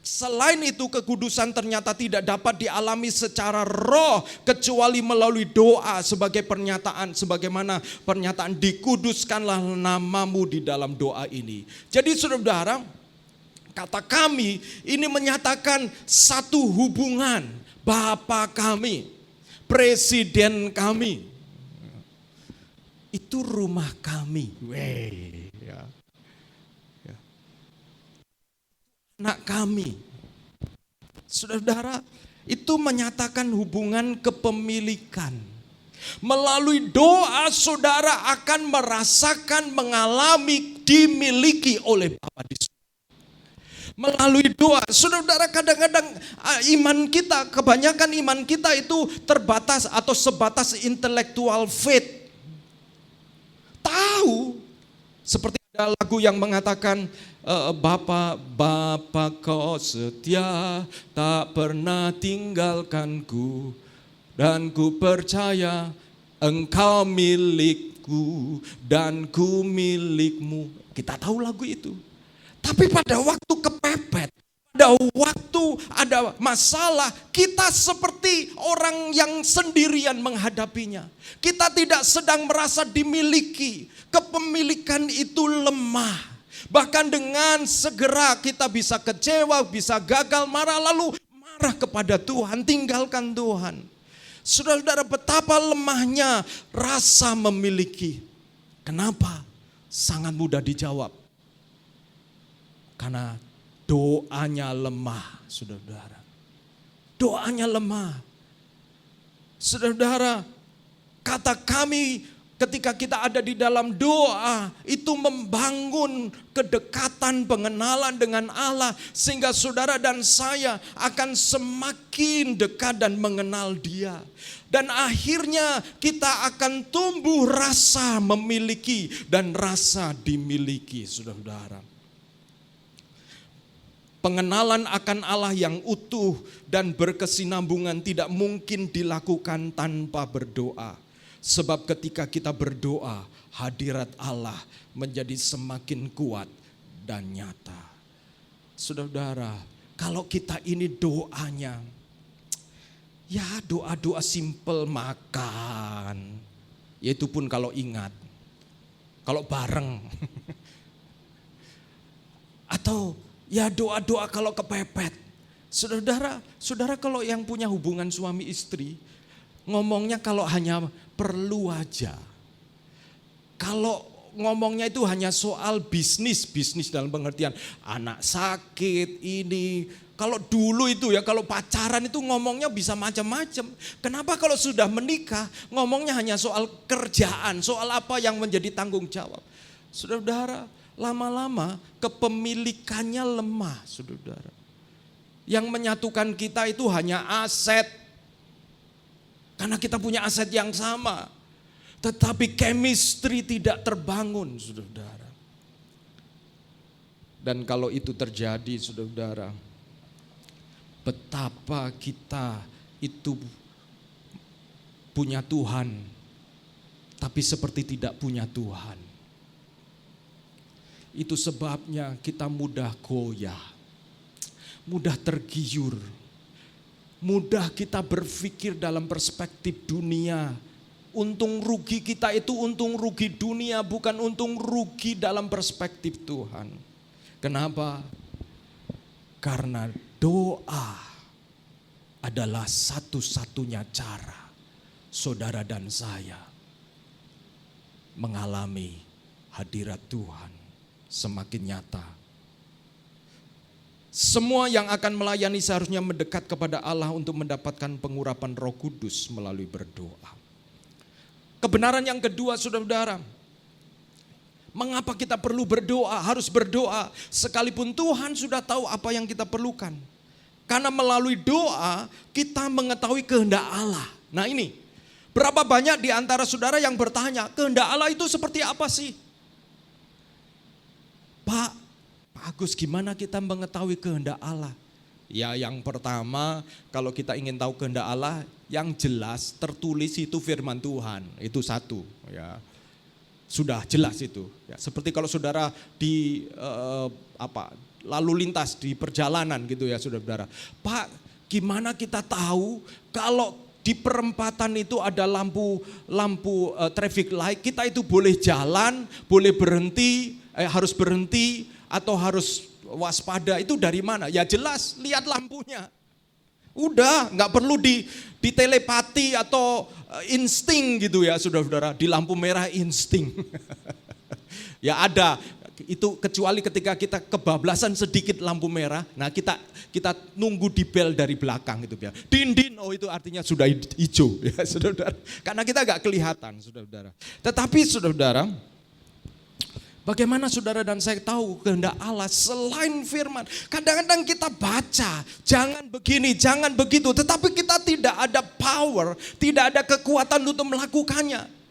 Selain itu kekudusan ternyata tidak dapat dialami secara roh kecuali melalui doa sebagai pernyataan, sebagaimana pernyataan dikuduskanlah namamu di dalam doa ini. Jadi saudara, kata kami ini menyatakan satu hubungan. Bapa kami, presiden kami, itu rumah kami. Anak kami, saudara, itu menyatakan hubungan kepemilikan. Melalui doa saudara akan merasakan, mengalami, dimiliki oleh Bapa di surga. Melalui doa, saudara, kadang-kadang iman kita, kebanyakan iman kita itu terbatas atau sebatas intellectual faith. Tahu, seperti ada lagu yang mengatakan, Bapa kau setia, tak pernah tinggalkanku, dan ku percaya engkau milikku dan ku milikmu. Kita tahu lagu itu. Tapi pada waktu kepepet, Ada waktu, ada masalah, kita seperti orang yang sendirian menghadapinya. Kita tidak sedang merasa dimiliki. Kepemilikan itu lemah. Bahkan dengan segera kita bisa kecewa, bisa gagal, marah, lalu marah kepada Tuhan, tinggalkan Tuhan. Saudara-saudara, betapa lemahnya rasa memiliki. Kenapa? Sangat mudah dijawab. Karena doanya lemah, saudara-saudara. Doanya lemah. Saudara-saudara, kata kami ketika kita ada di dalam doa, itu membangun kedekatan, pengenalan dengan Allah. Sehingga saudara dan saya akan semakin dekat dan mengenal Dia. Dan akhirnya kita akan tumbuh rasa memiliki dan rasa dimiliki, saudara-saudara. Pengenalan akan Allah yang utuh dan berkesinambungan tidak mungkin dilakukan tanpa berdoa. Sebab ketika kita berdoa, hadirat Allah menjadi semakin kuat dan nyata. Saudara-saudara, kalau kita ini doanya, ya doa-doa simpel makan. Yaitu pun kalau ingat, kalau bareng. Atau ya doa-doa kalau kepepet. Saudara kalau yang punya hubungan suami istri, ngomongnya kalau hanya perlu aja. Kalau ngomongnya itu hanya soal bisnis dalam pengertian anak sakit ini. Kalau dulu itu ya, kalau pacaran itu ngomongnya bisa macam-macam. Kenapa kalau sudah menikah ngomongnya hanya soal kerjaan, soal apa yang menjadi tanggung jawab. Saudara, lama-lama kepemilikannya lemah, saudara. Yang menyatukan kita itu hanya aset. Karena kita punya aset yang sama. Tetapi chemistry tidak terbangun, saudara. Dan kalau itu terjadi, saudara, betapa kita itu punya Tuhan, tapi seperti tidak punya Tuhan. Itu sebabnya kita mudah goyah, mudah tergiur, mudah kita berpikir dalam perspektif dunia. Untung rugi kita itu untung rugi dunia, bukan untung rugi dalam perspektif Tuhan. Kenapa? Karena doa adalah satu-satunya cara saudara dan saya mengalami hadirat Tuhan semakin nyata. Semua yang akan melayani seharusnya mendekat kepada Allah untuk mendapatkan pengurapan Roh Kudus melalui berdoa. Kebenaran yang kedua, saudara-saudara, mengapa kita perlu berdoa, harus berdoa sekalipun Tuhan sudah tahu apa yang kita perlukan. Karena melalui doa kita mengetahui kehendak Allah. Nah ini, berapa banyak di antara saudara yang bertanya, kehendak Allah itu seperti apa sih? Pak Agus, gimana kita mengetahui kehendak Allah? Ya yang pertama, kalau kita ingin tahu kehendak Allah, yang jelas tertulis itu firman Tuhan, itu satu. Ya, sudah jelas itu. Ya, seperti kalau saudara di lalu lintas di perjalanan gitu ya saudara. Pak, gimana kita tahu kalau di perempatan itu ada lampu traffic light, kita itu boleh jalan, boleh berhenti, harus berhenti atau harus waspada, itu dari mana? Ya jelas, lihat lampunya. Udah, nggak perlu di telepati atau insting gitu ya saudara-saudara. Di lampu merah insting. Ya ada, itu kecuali ketika kita kebablasan sedikit lampu merah. Nah kita nunggu di bel dari belakang gitu ya. Din, oh itu artinya sudah hijau ya saudara-saudara. Karena kita nggak kelihatan saudara-saudara. Tetapi saudara-saudara, bagaimana saudara dan saya tahu kehendak Allah selain firman? Kadang-kadang kita baca, jangan begini, jangan begitu. Tetapi kita tidak ada power, tidak ada kekuatan untuk melakukannya.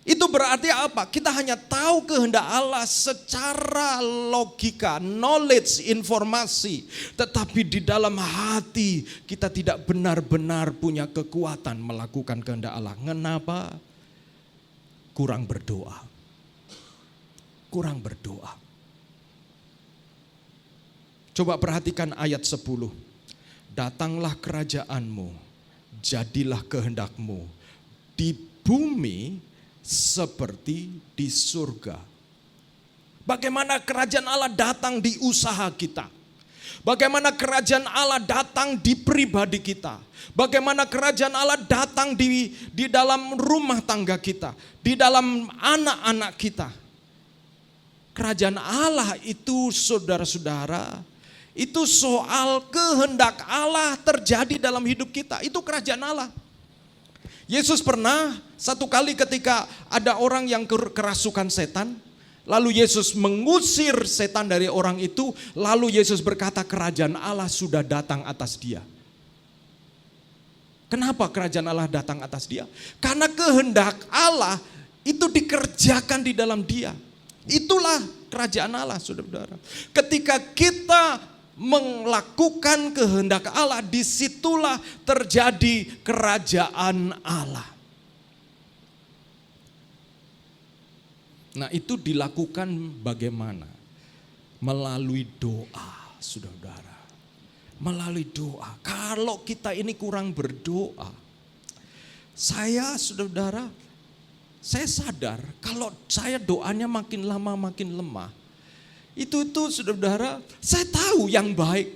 Itu berarti apa? Kita hanya tahu kehendak Allah secara logika, knowledge, informasi. Tetapi di dalam hati kita tidak benar-benar punya kekuatan melakukan kehendak Allah. Kenapa? Kurang berdoa. Kurang berdoa. Coba perhatikan ayat 10. Datanglah kerajaanmu, jadilah kehendakmu di bumi seperti di surga. Bagaimana kerajaan Allah datang di usaha kita. Bagaimana kerajaan Allah datang di pribadi kita. Bagaimana kerajaan Allah datang di dalam rumah tangga kita. Di dalam anak-anak kita. Kerajaan Allah itu saudara-saudara, itu soal kehendak Allah terjadi dalam hidup kita. Itu kerajaan Allah. Yesus pernah satu kali ketika ada orang yang kerasukan setan, lalu Yesus mengusir setan dari orang itu, lalu Yesus berkata kerajaan Allah sudah datang atas dia. Kenapa kerajaan Allah datang atas dia? Karena kehendak Allah itu dikerjakan di dalam dia. Itulah kerajaan Allah, saudara-saudara. Ketika kita melakukan kehendak Allah, disitulah terjadi kerajaan Allah. Nah, itu dilakukan bagaimana? Melalui doa, saudara-saudara. Melalui doa. Kalau kita ini kurang berdoa, saudara-saudara, saya sadar kalau saya doanya makin lama makin lemah. Itu saudara-saudara, saya tahu yang baik.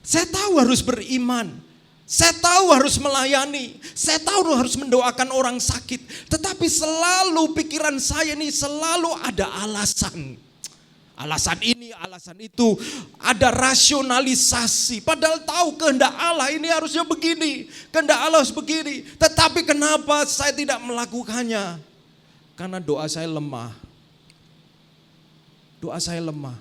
Saya tahu harus beriman. Saya tahu harus melayani. Saya tahu harus mendoakan orang sakit. Tetapi selalu pikiran saya ini selalu ada alasan. Alasan ini, alasan itu. Ada rasionalisasi. Padahal tahu kehendak Allah ini harusnya begini. Kehendak Allah harus begini. Tetapi kenapa saya tidak melakukannya? Karena doa saya lemah. Doa saya lemah.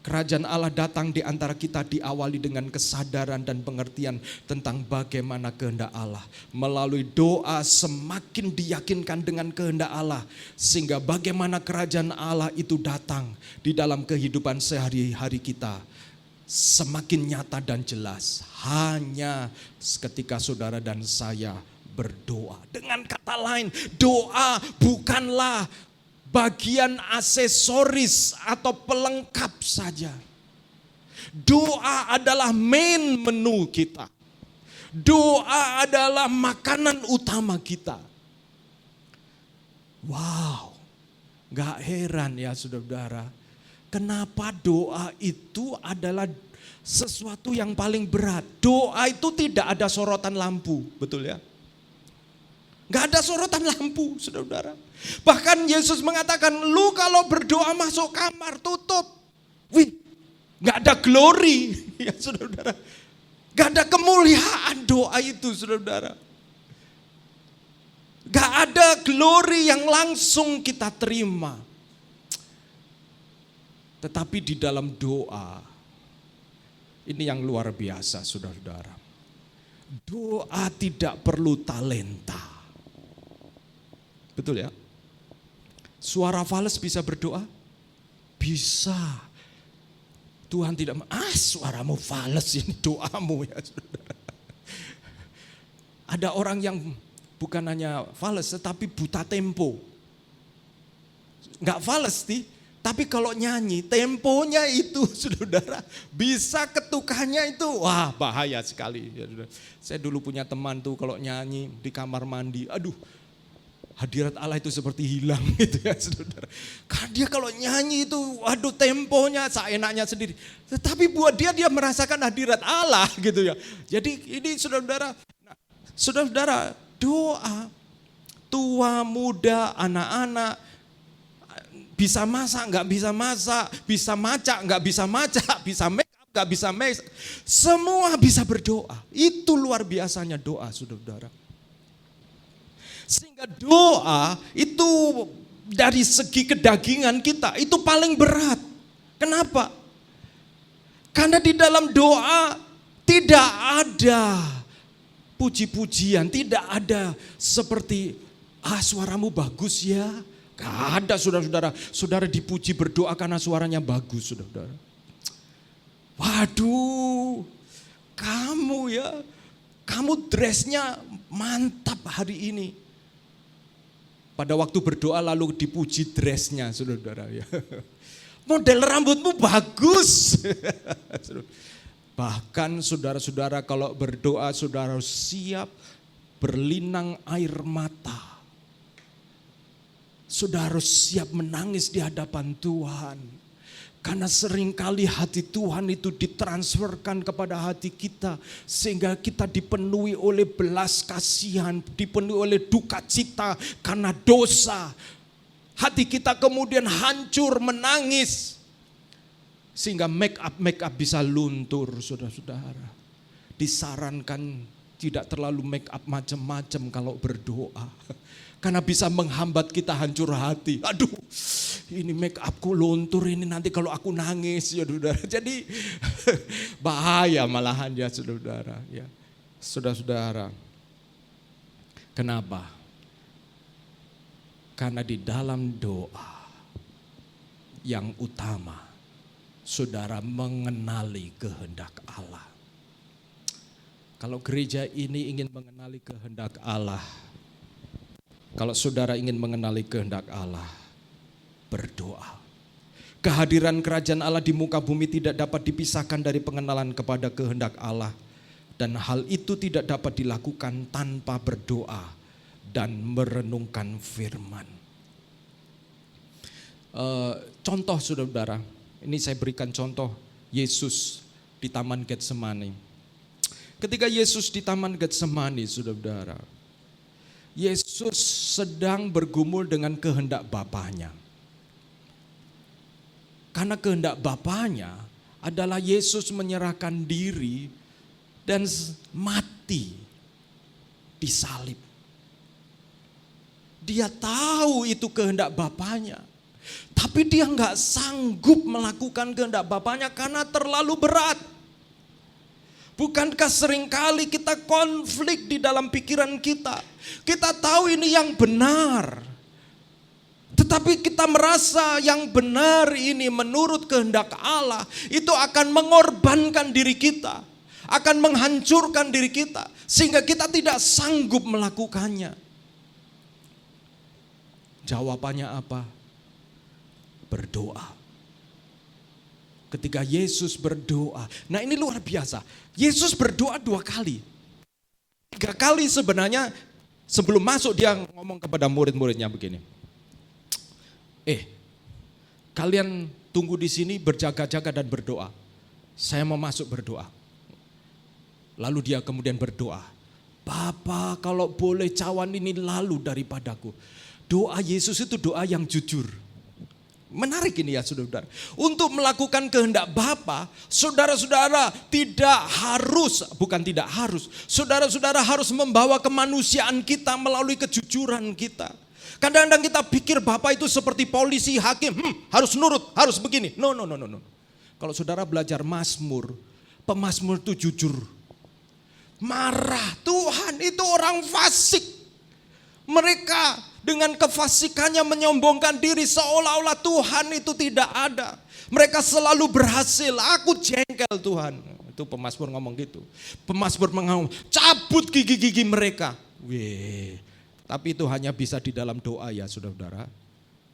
Kerajaan Allah datang di antara kita diawali dengan kesadaran dan pengertian tentang bagaimana kehendak Allah. Melalui doa semakin diyakinkan dengan kehendak Allah. Sehingga bagaimana kerajaan Allah itu datang di dalam kehidupan sehari-hari kita. Semakin nyata dan jelas. Hanya ketika saudara dan saya berdoa. Dengan kata lain, doa bukanlah bagian aksesoris atau pelengkap saja. Doa adalah main menu kita. Doa adalah makanan utama kita. Wow, gak heran ya saudara-saudara. Kenapa doa itu adalah sesuatu yang paling berat. Doa itu tidak ada sorotan lampu, betul ya? Gak ada sorotan lampu, saudara-saudara. Bahkan Yesus mengatakan, lu kalau berdoa masuk kamar tutup. Wih, gak ada glory, ya saudara-saudara. Gak ada kemuliaan doa itu, saudara-saudara. Gak ada glory yang langsung kita terima. Tetapi di dalam doa, ini yang luar biasa, saudara-saudara. Doa tidak perlu talenta. Betul ya? Suara fales bisa berdoa? Bisa. Tuhan tidak, suaramu fales, ini doamu ya saudara. Ada orang yang bukan hanya fales tetapi buta tempo. Enggak fales sih, tapi kalau nyanyi temponya itu saudara bisa ketukannya itu wah bahaya sekali ya saudara. Saya dulu punya teman tuh kalau nyanyi di kamar mandi, aduh hadirat Allah itu seperti hilang gitu ya saudara. Karena dia kalau nyanyi itu waduh temponya seenaknya sendiri. Tetapi buat dia merasakan hadirat Allah gitu ya. Jadi ini saudara-saudara, saudara-saudara doa tua, muda, anak-anak bisa masak, nggak bisa masak, bisa macak, nggak bisa macak, bisa make up, nggak bisa make up. Semua bisa berdoa. Itu luar biasanya doa saudara-saudara. Sehingga doa itu dari segi kedagingan kita itu paling berat. Kenapa? Karena di dalam doa tidak ada puji-pujian, tidak ada seperti suaramu bagus ya. Gak ada saudara-saudara. Saudara dipuji berdoa karena suaranya bagus saudara-saudara. Waduh, kamu dressnya mantap hari ini. Pada waktu berdoa lalu dipuji dressnya saudara-saudara ya. Model rambutmu bagus. Bahkan saudara-saudara kalau berdoa, saudara harus siap berlinang air mata. Saudara harus siap menangis di hadapan Tuhan. Karena seringkali hati Tuhan itu ditransferkan kepada hati kita. Sehingga kita dipenuhi oleh belas kasihan, dipenuhi oleh duka cita karena dosa. Hati kita kemudian hancur, menangis. Sehingga make up bisa luntur, saudara-saudara. Disarankan tidak terlalu make up macam-macam kalau berdoa. Karena bisa menghambat kita hancur hati. Aduh, ini make upku luntur ini nanti kalau aku nangis ya saudara. Jadi bahaya malahan ya saudara. Ya, saudara-saudara. Kenapa? Karena di dalam doa yang utama, saudara mengenali kehendak Allah. Kalau gereja ini ingin mengenali kehendak Allah, kalau saudara ingin mengenali kehendak Allah, berdoa. Kehadiran kerajaan Allah di muka bumi tidak dapat dipisahkan dari pengenalan kepada kehendak Allah. Dan hal itu tidak dapat dilakukan tanpa berdoa dan merenungkan firman. Contoh saudara, ini saya berikan contoh Yesus di Taman Getsemani. Ketika Yesus di Taman Getsemani, saudara, Yesus sedang bergumul dengan kehendak Bapanya. Karena kehendak Bapanya adalah Yesus menyerahkan diri dan mati disalib. Dia tahu itu kehendak Bapanya. Tapi dia nggak sanggup melakukan kehendak Bapanya karena terlalu berat. Bukankah seringkali kita konflik di dalam pikiran kita? Kita tahu ini yang benar. Tetapi kita merasa yang benar ini menurut kehendak Allah itu akan mengorbankan diri kita. Akan menghancurkan diri kita. Sehingga kita tidak sanggup melakukannya. Jawabannya apa? Berdoa. Ketika Yesus berdoa. Nah ini luar biasa. Yesus berdoa 2 kali. 3 kali sebenarnya sebelum masuk dia ngomong kepada murid-muridnya begini. Kalian tunggu di sini berjaga-jaga dan berdoa. Saya mau masuk berdoa. Lalu dia kemudian berdoa. Bapa kalau boleh cawan ini lalu daripadaku. Doa Yesus itu doa yang jujur. Menarik ini ya saudara. Untuk melakukan kehendak Bapa, saudara-saudara tidak harus, bukan tidak harus. Saudara-saudara harus membawa kemanusiaan kita melalui kejujuran kita. Kadang-kadang kita pikir Bapa itu seperti polisi, hakim, harus nurut, harus begini. No. Kalau saudara belajar Mazmur, pemazmur itu jujur. Marah, Tuhan itu orang fasik. Mereka dengan kefasikannya menyombongkan diri seolah-olah Tuhan itu tidak ada. Mereka selalu berhasil, aku jengkel Tuhan. Itu pemazmur ngomong gitu. Pemazmur ngomong, cabut gigi-gigi mereka. Tapi itu hanya bisa di dalam doa ya saudara-saudara.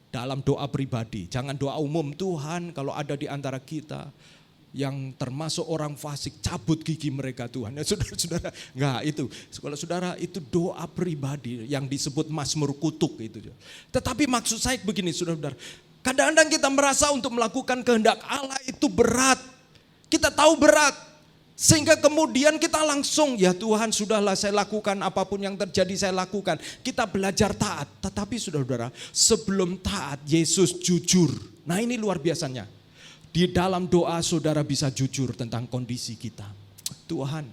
Dalam doa pribadi, jangan doa umum. Tuhan kalau ada di antara kita yang termasuk orang fasik, cabut gigi mereka Tuhan. Ya saudara-saudara, enggak itu. Kalau saudara itu doa pribadi yang disebut mazmur kutuk itu. Tetapi maksud saya begini saudara-saudara. Kadang-kadang kita merasa untuk melakukan kehendak Allah itu berat. Kita tahu berat. Sehingga kemudian kita langsung, ya Tuhan sudahlah saya lakukan apapun yang terjadi saya lakukan. Kita belajar taat. Tetapi saudara-saudara, sebelum taat Yesus jujur. Nah ini luar biasanya. Di dalam doa saudara bisa jujur tentang kondisi kita. Tuhan,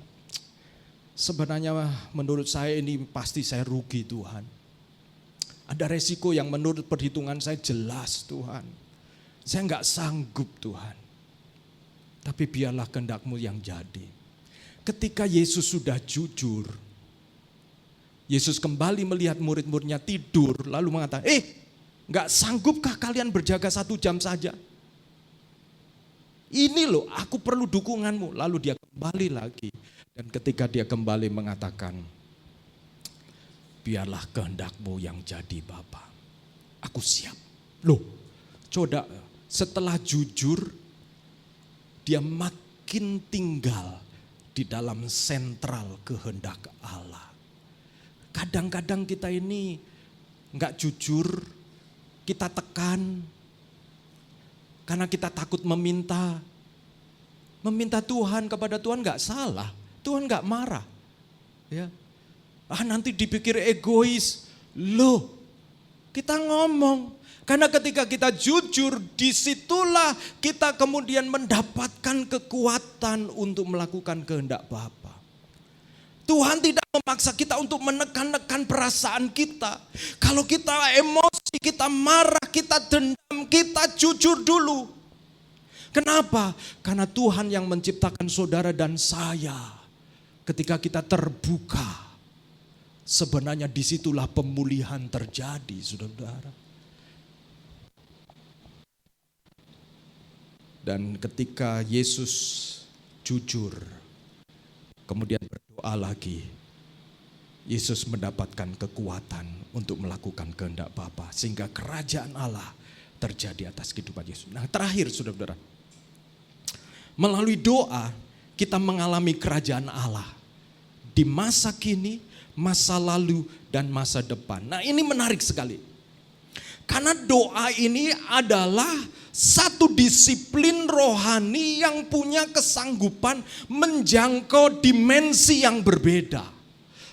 sebenarnya menurut saya ini pasti saya rugi Tuhan. Ada resiko yang menurut perhitungan saya jelas Tuhan. Saya enggak sanggup Tuhan. Tapi biarlah kehendak-Mu yang jadi. Ketika Yesus sudah jujur, Yesus kembali melihat murid-muridnya tidur lalu mengatakan, enggak sanggupkah kalian berjaga 1 jam saja? Ini loh, aku perlu dukunganmu. Lalu dia kembali lagi. Dan ketika dia kembali mengatakan, biarlah kehendak-Mu yang jadi Bapa. Aku siap. Loh, setelah jujur, dia makin tinggal di dalam sentral kehendak Allah. Kadang-kadang kita ini nggak jujur, kita tekan karena kita takut meminta. Meminta Tuhan kepada Tuhan nggak salah, Tuhan nggak marah. Ya, nanti dipikir egois, loh. Kita ngomong, karena ketika kita jujur, disitulah kita kemudian mendapatkan kekuatan untuk melakukan kehendak Bapa. Tuhan tidak memaksa kita untuk menekan-nekan perasaan kita. Kalau kita emosi, kita marah, kita dendam, kita jujur dulu. Kenapa? Karena Tuhan yang menciptakan saudara dan saya. Ketika kita terbuka, sebenarnya disitulah pemulihan terjadi, saudara. Dan ketika Yesus jujur, kemudian berdoa lagi, Yesus mendapatkan kekuatan untuk melakukan kehendak Bapa, sehingga kerajaan Allah terjadi atas kehidupan Yesus. Nah, terakhir, saudara-saudara, melalui doa kita mengalami kerajaan Allah di masa kini, masa lalu, dan masa depan. Nah, ini menarik sekali. Karena doa ini adalah satu disiplin rohani yang punya kesanggupan menjangkau dimensi yang berbeda.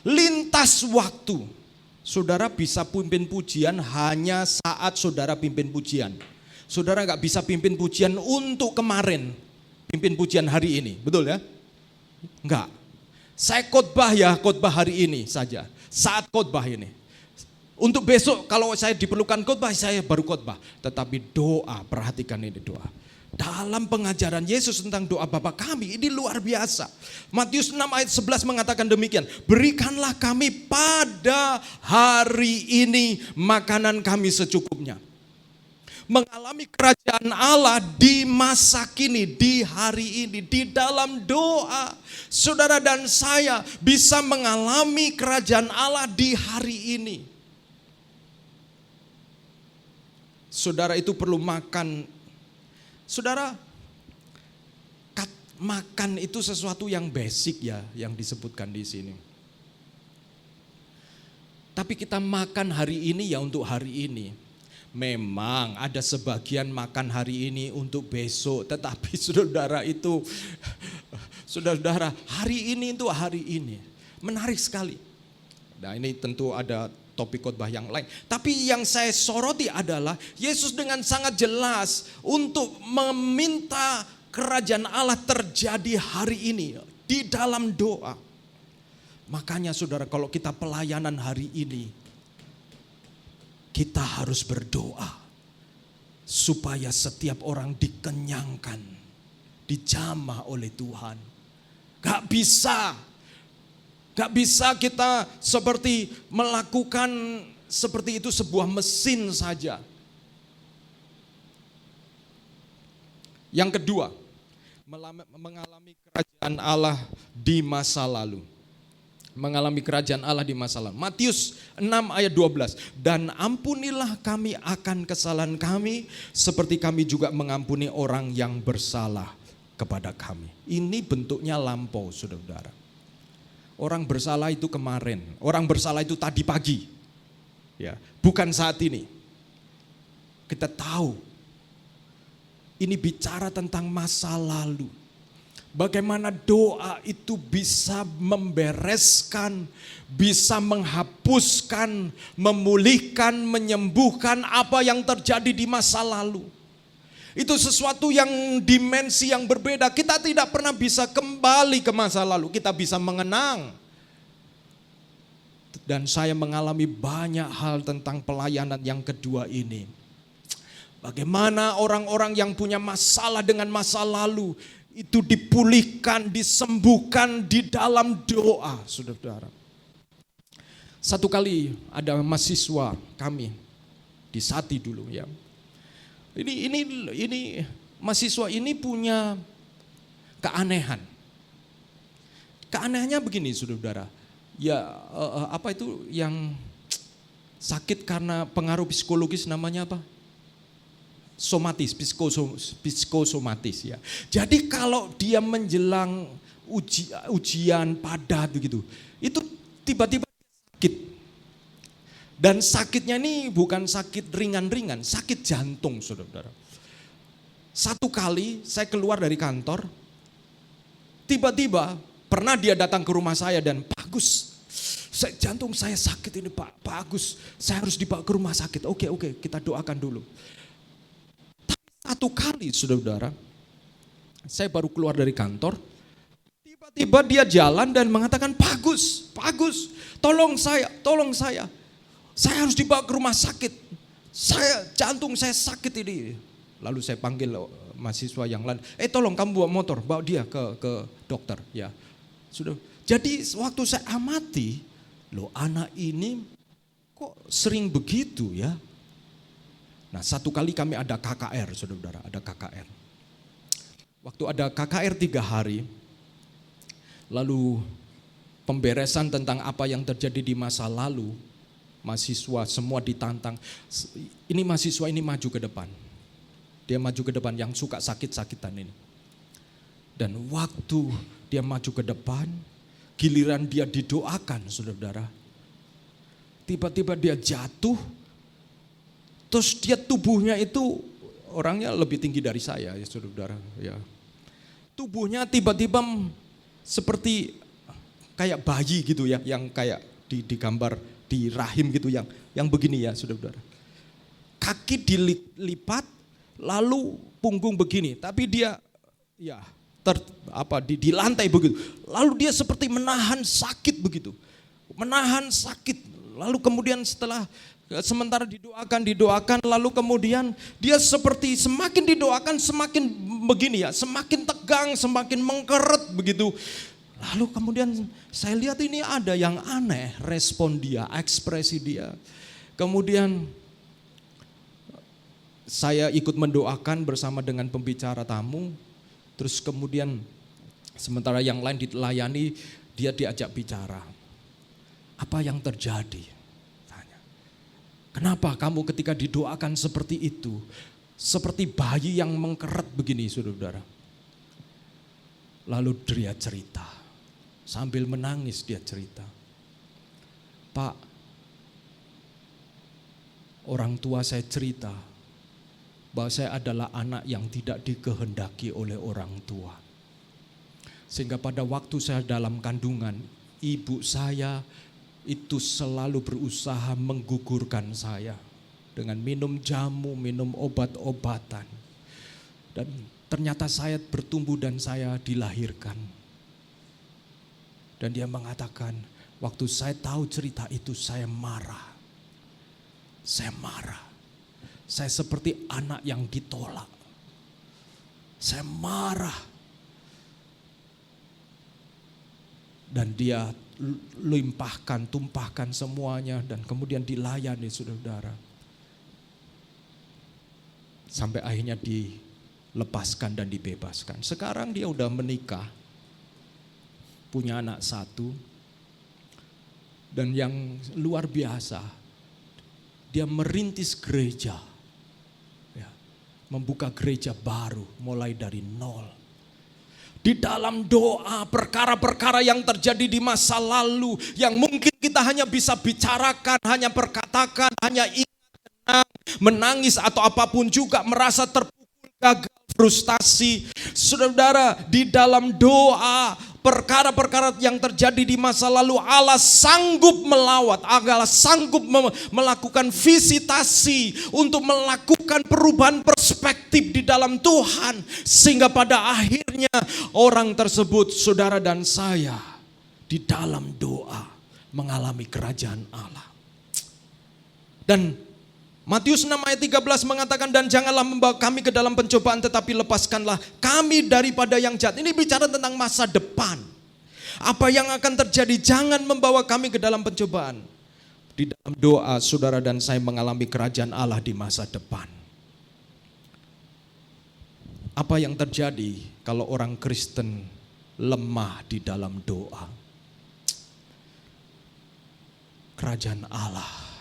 Lintas waktu. Saudara bisa pimpin pujian hanya saat saudara pimpin pujian. Saudara gak bisa pimpin pujian untuk kemarin, pimpin pujian hari ini, betul ya? Enggak. Saya khotbah ya, khotbah hari ini saja, saat khotbah ini. Untuk besok kalau saya diperlukan khotbah, saya baru khotbah. Tetapi doa, perhatikan ini doa. Dalam pengajaran Yesus tentang doa Bapa kami, ini luar biasa. Matius 6 ayat 11 mengatakan demikian. Berikanlah kami pada hari ini makanan kami secukupnya. Mengalami kerajaan Allah di masa kini, di hari ini, di dalam doa. Saudara dan saya bisa mengalami kerajaan Allah di hari ini. Saudara itu perlu makan. Saudara, makan itu sesuatu yang basic ya, yang disebutkan di sini. Tapi kita makan hari ini ya untuk hari ini. Memang ada sebagian makan hari ini untuk besok, tetapi saudara itu, saudara hari ini untuk hari ini. Menarik sekali. Nah, ini tentu ada topik khotbah yang lain. Tapi yang saya soroti adalah Yesus dengan sangat jelas untuk meminta kerajaan Allah terjadi hari ini di dalam doa. Makanya saudara, kalau kita pelayanan hari ini, kita harus berdoa supaya setiap orang dikenyangkan, dijamah oleh Tuhan. Gak bisa kita seperti melakukan seperti itu sebuah mesin saja. Yang kedua, mengalami kerajaan Allah di masa lalu. Mengalami kerajaan Allah di masa lalu. Matius 6 ayat 12. Dan ampunilah kami akan kesalahan kami, seperti kami juga mengampuni orang yang bersalah kepada kami. Ini bentuknya lampau, saudara. Orang bersalah itu kemarin, orang bersalah itu tadi pagi. Ya, bukan saat ini. Kita tahu ini bicara tentang masa lalu. Bagaimana doa itu bisa membereskan, bisa menghapuskan, memulihkan, menyembuhkan apa yang terjadi di masa lalu. Itu sesuatu yang dimensi yang berbeda. Kita tidak pernah bisa kembali ke masa lalu. Kita bisa mengenang. Dan saya mengalami banyak hal tentang pelayanan yang kedua ini. Bagaimana orang-orang yang punya masalah dengan masa lalu itu dipulihkan, disembuhkan di dalam doa, saudara. Satu kali ada mahasiswa kami di Sati dulu ya. Ini mahasiswa ini punya keanehan. Keanehannya begini, saudara. Ya apa itu yang sakit karena pengaruh psikologis namanya apa? somatis, psikosomatis ya. Jadi kalau dia menjelang ujian padat begitu, itu tiba-tiba sakit. Dan sakitnya ini bukan sakit ringan-ringan, sakit jantung, saudara-saudara. Satu kali saya keluar dari kantor, tiba-tiba pernah dia datang ke rumah saya dan, Pak Agus, jantung saya sakit ini Pak Agus, saya harus dibawa ke rumah sakit. Oke, kita doakan dulu. Tapi satu kali, saudara-saudara, saya baru keluar dari kantor, tiba-tiba dia jalan dan mengatakan, Pak Agus, tolong saya. Saya harus dibawa ke rumah sakit. Jantung saya sakit ini. Lalu saya panggil mahasiswa yang lain. Tolong kamu bawa motor, bawa dia ke dokter. Ya, sudah. Jadi waktu saya amati, loh anak ini kok sering begitu ya. Nah satu kali kami ada KKR, saudara-saudara, ada KKR. Waktu ada KKR 3 hari, lalu pemberesan tentang apa yang terjadi di masa lalu, mahasiswa semua ditantang. Ini mahasiswa ini maju ke depan. Dia maju ke depan yang suka sakit-sakitan ini. Dan waktu dia maju ke depan, giliran dia didoakan, saudara-saudara. Tiba-tiba dia jatuh, terus dia tubuhnya itu orangnya lebih tinggi dari saya, ya saudara-saudara. Ya. Tubuhnya tiba-tiba seperti kayak bayi gitu ya, yang kayak digambar di rahim gitu, yang begini ya saudara-saudara. Kaki dilipat, lalu punggung begini, tapi dia ya di lantai begitu. Lalu dia seperti menahan sakit begitu, menahan sakit. Lalu kemudian sementara didoakan, lalu kemudian dia seperti semakin didoakan semakin begini ya, semakin tegang, semakin mengkeret begitu. Lalu kemudian saya lihat ini ada yang aneh, respon dia, ekspresi dia. Kemudian saya ikut mendoakan bersama dengan pembicara tamu. Terus kemudian sementara yang lain dilayani, dia diajak bicara. Apa yang terjadi? Tanya. Kenapa kamu ketika didoakan seperti itu? Seperti bayi yang mengkeret begini, saudara-saudara. Lalu dia cerita. Sambil menangis dia cerita. Pak, orang tua saya cerita bahwa saya adalah anak yang tidak dikehendaki oleh orang tua. Sehingga pada waktu saya dalam kandungan, ibu saya itu selalu berusaha menggugurkan saya. Dengan minum jamu, minum obat-obatan. Dan ternyata saya bertumbuh dan saya dilahirkan. Dan dia mengatakan, waktu saya tahu cerita itu saya marah. Saya marah. Saya seperti anak yang ditolak. Saya marah. Dan dia tumpahkan semuanya dan kemudian dilayani, saudara-saudara. Sampai akhirnya dilepaskan dan dibebaskan. Sekarang dia udah menikah. Punya anak 1. Dan yang luar biasa, dia merintis gereja. Ya, membuka gereja baru mulai dari nol. Di dalam doa perkara-perkara yang terjadi di masa lalu, yang mungkin kita hanya bisa bicarakan, hanya perkatakan, hanya ingat, menangis atau apapun juga, merasa terpukul, gagal, frustasi. Saudara-saudara, di dalam doa, perkara-perkara yang terjadi di masa lalu, Allah sanggup melawat, Allah sanggup melakukan visitasi untuk melakukan perubahan perspektif di dalam Tuhan. Sehingga pada akhirnya orang tersebut, saudara dan saya, di dalam doa mengalami kerajaan Allah. Dan Matius 6 ayat 13 mengatakan, dan janganlah membawa kami ke dalam pencobaan, tetapi lepaskanlah kami daripada yang jahat. Ini bicara tentang masa depan. Apa yang akan terjadi, jangan membawa kami ke dalam pencobaan. Di dalam doa saudara dan saya mengalami kerajaan Allah di masa depan. Apa yang terjadi kalau orang Kristen lemah di dalam doa? Kerajaan Allah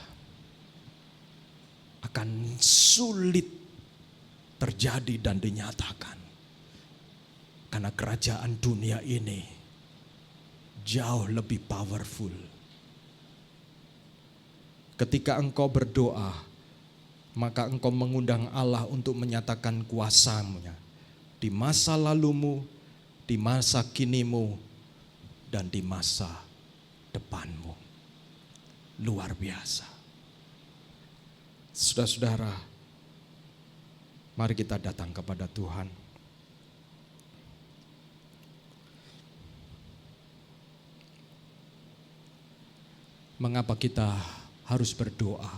akan sulit terjadi dan dinyatakan. Karena kerajaan dunia ini jauh lebih powerful. Ketika engkau berdoa, maka engkau mengundang Allah untuk menyatakan kuasa-Nya di masa lalumu, di masa kinimu, dan di masa depanmu. Luar biasa. Saudara-saudara, mari kita datang kepada Tuhan. Mengapa kita harus berdoa,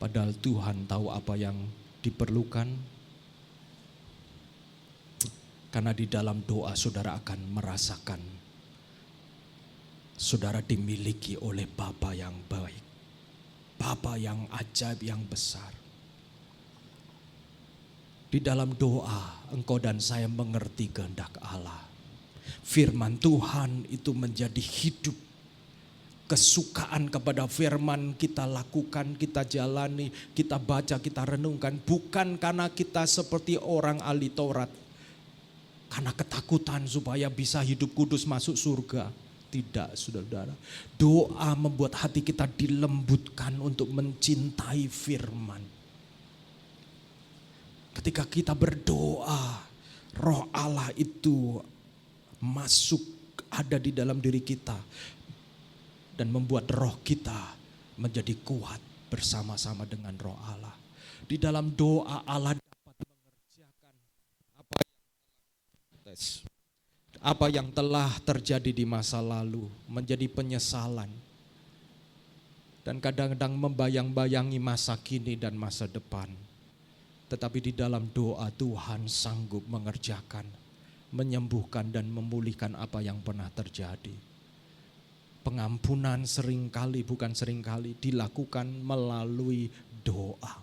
padahal Tuhan tahu apa yang diperlukan? Karena di dalam doa saudara akan merasakan saudara dimiliki oleh Bapa yang baik, Bapa yang ajaib, yang besar. Di dalam doa engkau dan saya mengerti kehendak Allah. Firman Tuhan itu menjadi hidup. Kesukaan kepada firman kita lakukan, kita jalani, kita baca, kita renungkan. Bukan karena kita seperti orang ahli Taurat. Karena ketakutan supaya bisa hidup kudus masuk surga. Tidak, saudara. Doa membuat hati kita dilembutkan untuk mencintai firman. Ketika kita berdoa, Roh Allah itu masuk ada di dalam diri kita. Dan membuat roh kita menjadi kuat bersama-sama dengan roh Allah. Di dalam doa Allah dapat mengerjakan apa yang telah terjadi di masa lalu, menjadi penyesalan. Dan kadang-kadang membayang-bayangi masa kini dan masa depan. Tetapi di dalam doa Tuhan sanggup mengerjakan, menyembuhkan dan memulihkan apa yang pernah terjadi. Pengampunan seringkali, bukan seringkali, dilakukan melalui doa.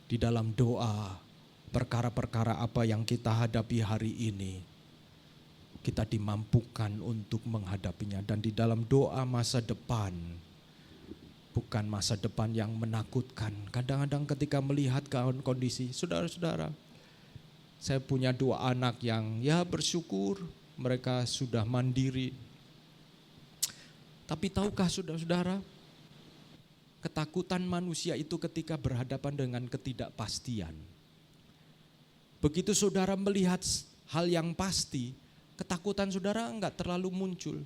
Di dalam doa, perkara-perkara apa yang kita hadapi hari ini, kita dimampukan untuk menghadapinya. Dan di dalam doa masa depan, bukan masa depan yang menakutkan. Kadang-kadang ketika melihat kondisi, saudara-saudara, saya punya 2 anak yang ya bersyukur, mereka sudah mandiri. Tapi tahukah saudara-saudara, ketakutan manusia itu ketika berhadapan dengan ketidakpastian. Begitu saudara melihat hal yang pasti, ketakutan saudara enggak terlalu muncul.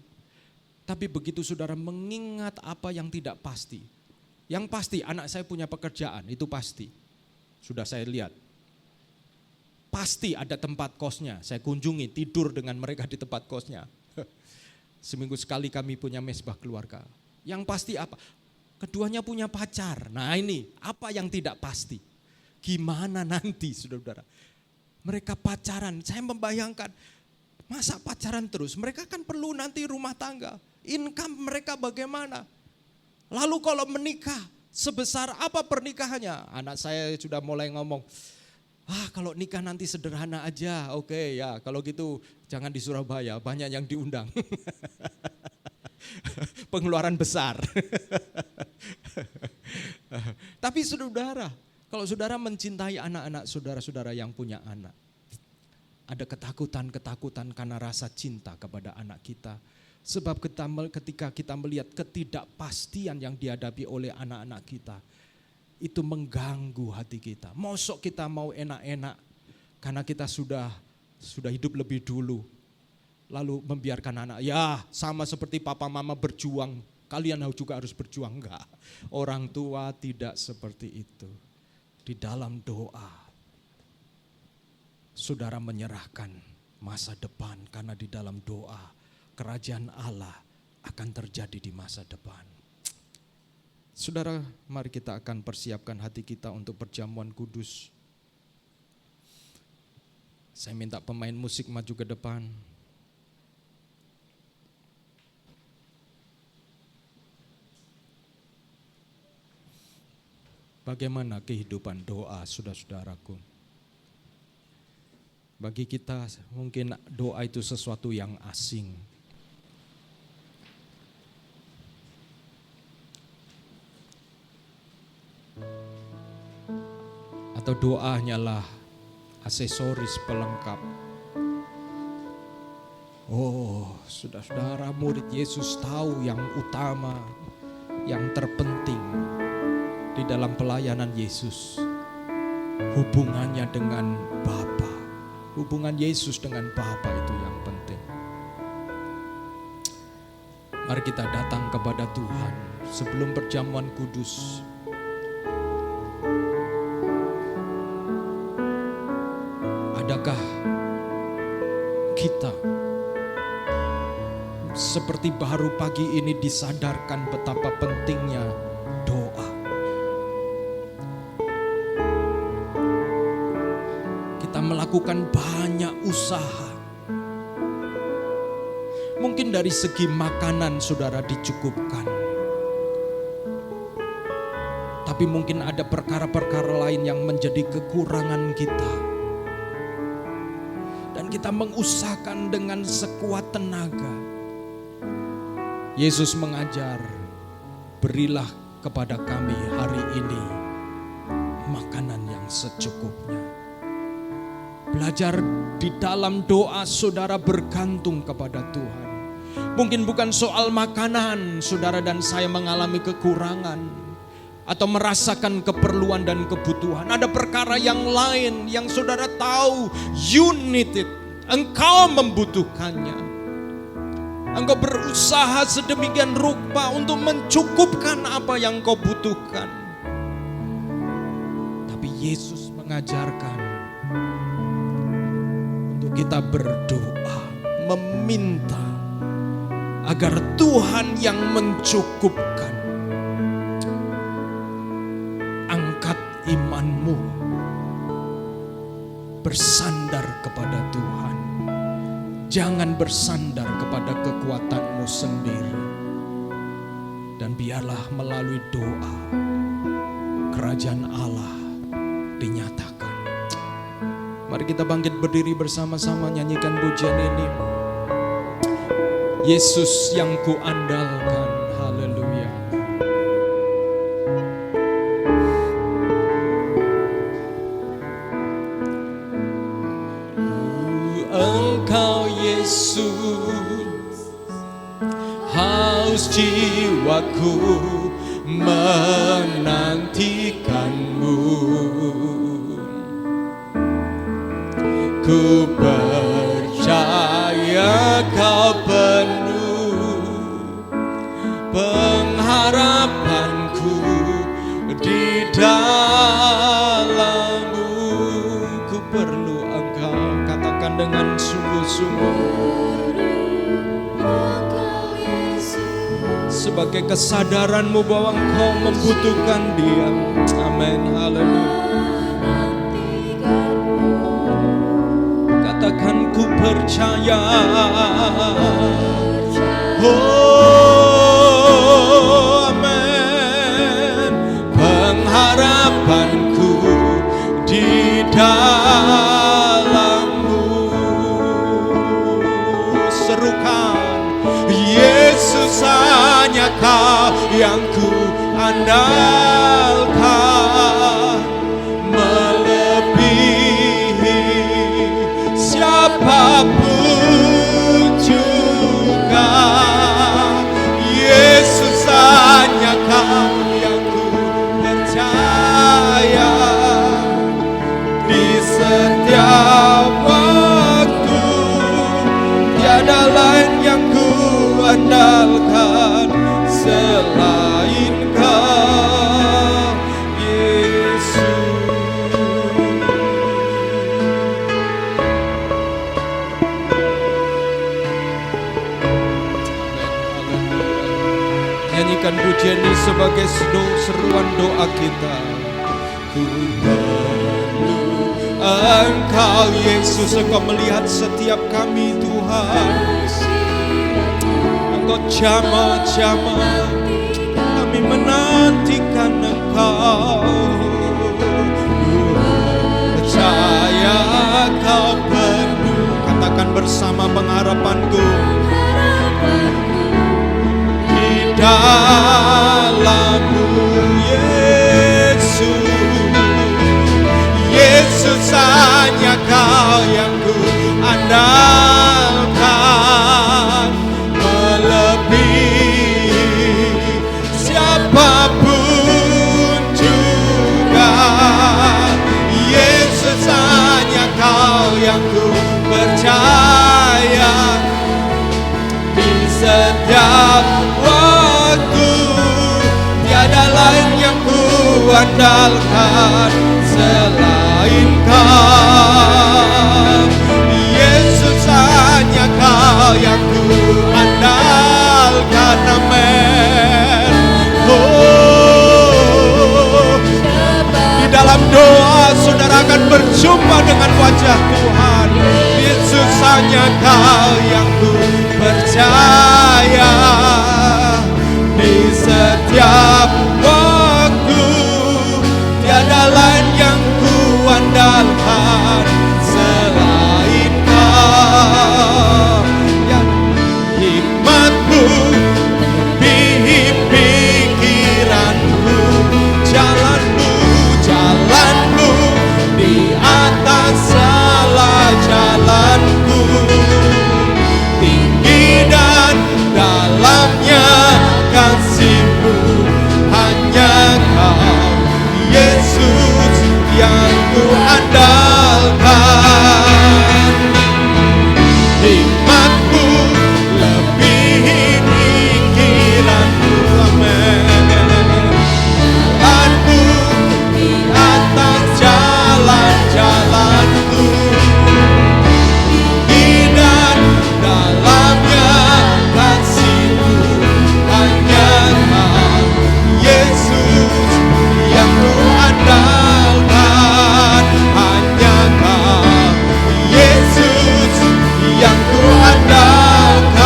Tapi begitu saudara mengingat apa yang tidak pasti. Yang pasti anak saya punya pekerjaan, itu pasti. Sudah saya lihat. Pasti ada tempat kosnya, saya kunjungi, tidur dengan mereka di tempat kosnya. Seminggu sekali kami punya mesbah keluarga. Yang pasti apa? Keduanya punya pacar. Nah ini, apa yang tidak pasti? Gimana nanti saudara-saudara? Mereka pacaran, saya membayangkan, masa pacaran terus? Mereka kan perlu nanti rumah tangga. Income mereka bagaimana? Lalu kalau menikah, sebesar apa pernikahannya? Anak saya sudah mulai ngomong, kalau nikah nanti sederhana aja, oke ya kalau gitu jangan di Surabaya, banyak yang diundang. Pengeluaran besar. Tapi saudara, kalau saudara mencintai anak-anak saudara-saudara yang punya anak, ada ketakutan-ketakutan karena rasa cinta kepada anak kita. Sebab ketika kita melihat ketidakpastian yang dihadapi oleh anak-anak kita, itu mengganggu hati kita. Mosok kita mau enak-enak karena kita sudah hidup lebih dulu. Lalu membiarkan anak, ya sama seperti papa mama berjuang, kalian juga harus berjuang. Enggak, orang tua tidak seperti itu. Di dalam doa, saudara menyerahkan masa depan karena di dalam doa, kerajaan Allah akan terjadi di masa depan. Saudara, mari kita akan persiapkan hati kita untuk perjamuan kudus. Saya minta pemain musik maju ke depan. Bagaimana kehidupan doa saudara-saudaraku? Bagi kita mungkin doa itu sesuatu yang asing. atau doa hanyalah aksesoris pelengkap. Oh, saudara-saudara, murid Yesus tahu yang utama, yang terpenting di dalam pelayanan Yesus, hubungannya dengan Bapa. Hubungan Yesus dengan Bapa itu yang penting. Mari kita datang kepada Tuhan sebelum perjamuan kudus. Adakah kita seperti baru pagi ini disadarkan betapa pentingnya doa? Kita melakukan banyak usaha. Mungkin dari segi makanan saudara dicukupkan. Tapi mungkin ada perkara-perkara lain yang menjadi kekurangan kita. Dan kita mengusahakan dengan sekuat tenaga. Yesus mengajar, berilah kepada kami hari ini makanan yang secukupnya. Belajar di dalam doa saudara bergantung kepada Tuhan. Mungkin bukan soal makanan saudara dan saya mengalami kekurangan atau merasakan keperluan dan kebutuhan. Ada perkara yang lain yang saudara tahu, you need it. Engkau membutuhkannya. Engkau berusaha sedemikian rupa untuk mencukupkan apa yang kau butuhkan. Tapi Yesus mengajarkan untuk kita berdoa, meminta agar Tuhan yang mencukupkan. Angkat imanmu, bersandar kepada Tuhan. Jangan bersandar kepada kekuatanmu sendiri. Dan biarlah melalui doa kerajaan Allah dinyatakan. Mari kita bangkit berdiri bersama-sama nyanyikan pujian ini. Yesus yang kuandalkan, haleluya. Engkau Yesus, haus jiwaku menantikanmu. Ku percaya kau penuh pengharapanku di dalammu. Ku perlu engkau, katakan dengan sungguh-sungguh. Sebagai kesadaranmu bahwa engkau membutuhkan dia. Amin, haleluya. Katakan ku percaya. Oh, amin. Pengharapanku di dalammu. Serukan, Yesus hanya kau yang ku andalkan. Siapapun juga, Yesus hanya kau yang ku percaya. Di setiap waktu tiada lain yang ku andalkan selain kau, Yesus. Nyanyikan pujian ini sebagai seruan doa kita. Ku perlu Engkau Yesus, Engkau melihat setiap kami Tuhan. Engkau jamah-jamah kami menantikan Engkau. Percaya kau penuh, katakan bersama, pengharapanku dalammu Yesus. andalkan selain Kau. Yesus, hanya Kau yang ku andalkan. Amin. Oh, di dalam doa saudara akan berjumpa dengan wajah Tuhan. Yesus, hanya Kau yang ku percaya. Di setiap waktu tiada lain yang ku andalkan selain Kau. Yang hikmatmu melebihi pikiranku, jalanmu di atas segala jalanku. Tinggi dan dalamnya kasih-Mu, hanya Kau Yesus yang ku andalkan. Hikmat-Mu lebihi pikiran-Mu. Amin. Jalan-Mu di atas jalan-jalanku. Tinggi dan dalamnya kasih-Mu, hanya Kau Yesus yang ku andalkan. Hanya Kau Yesus yang ku andalkan.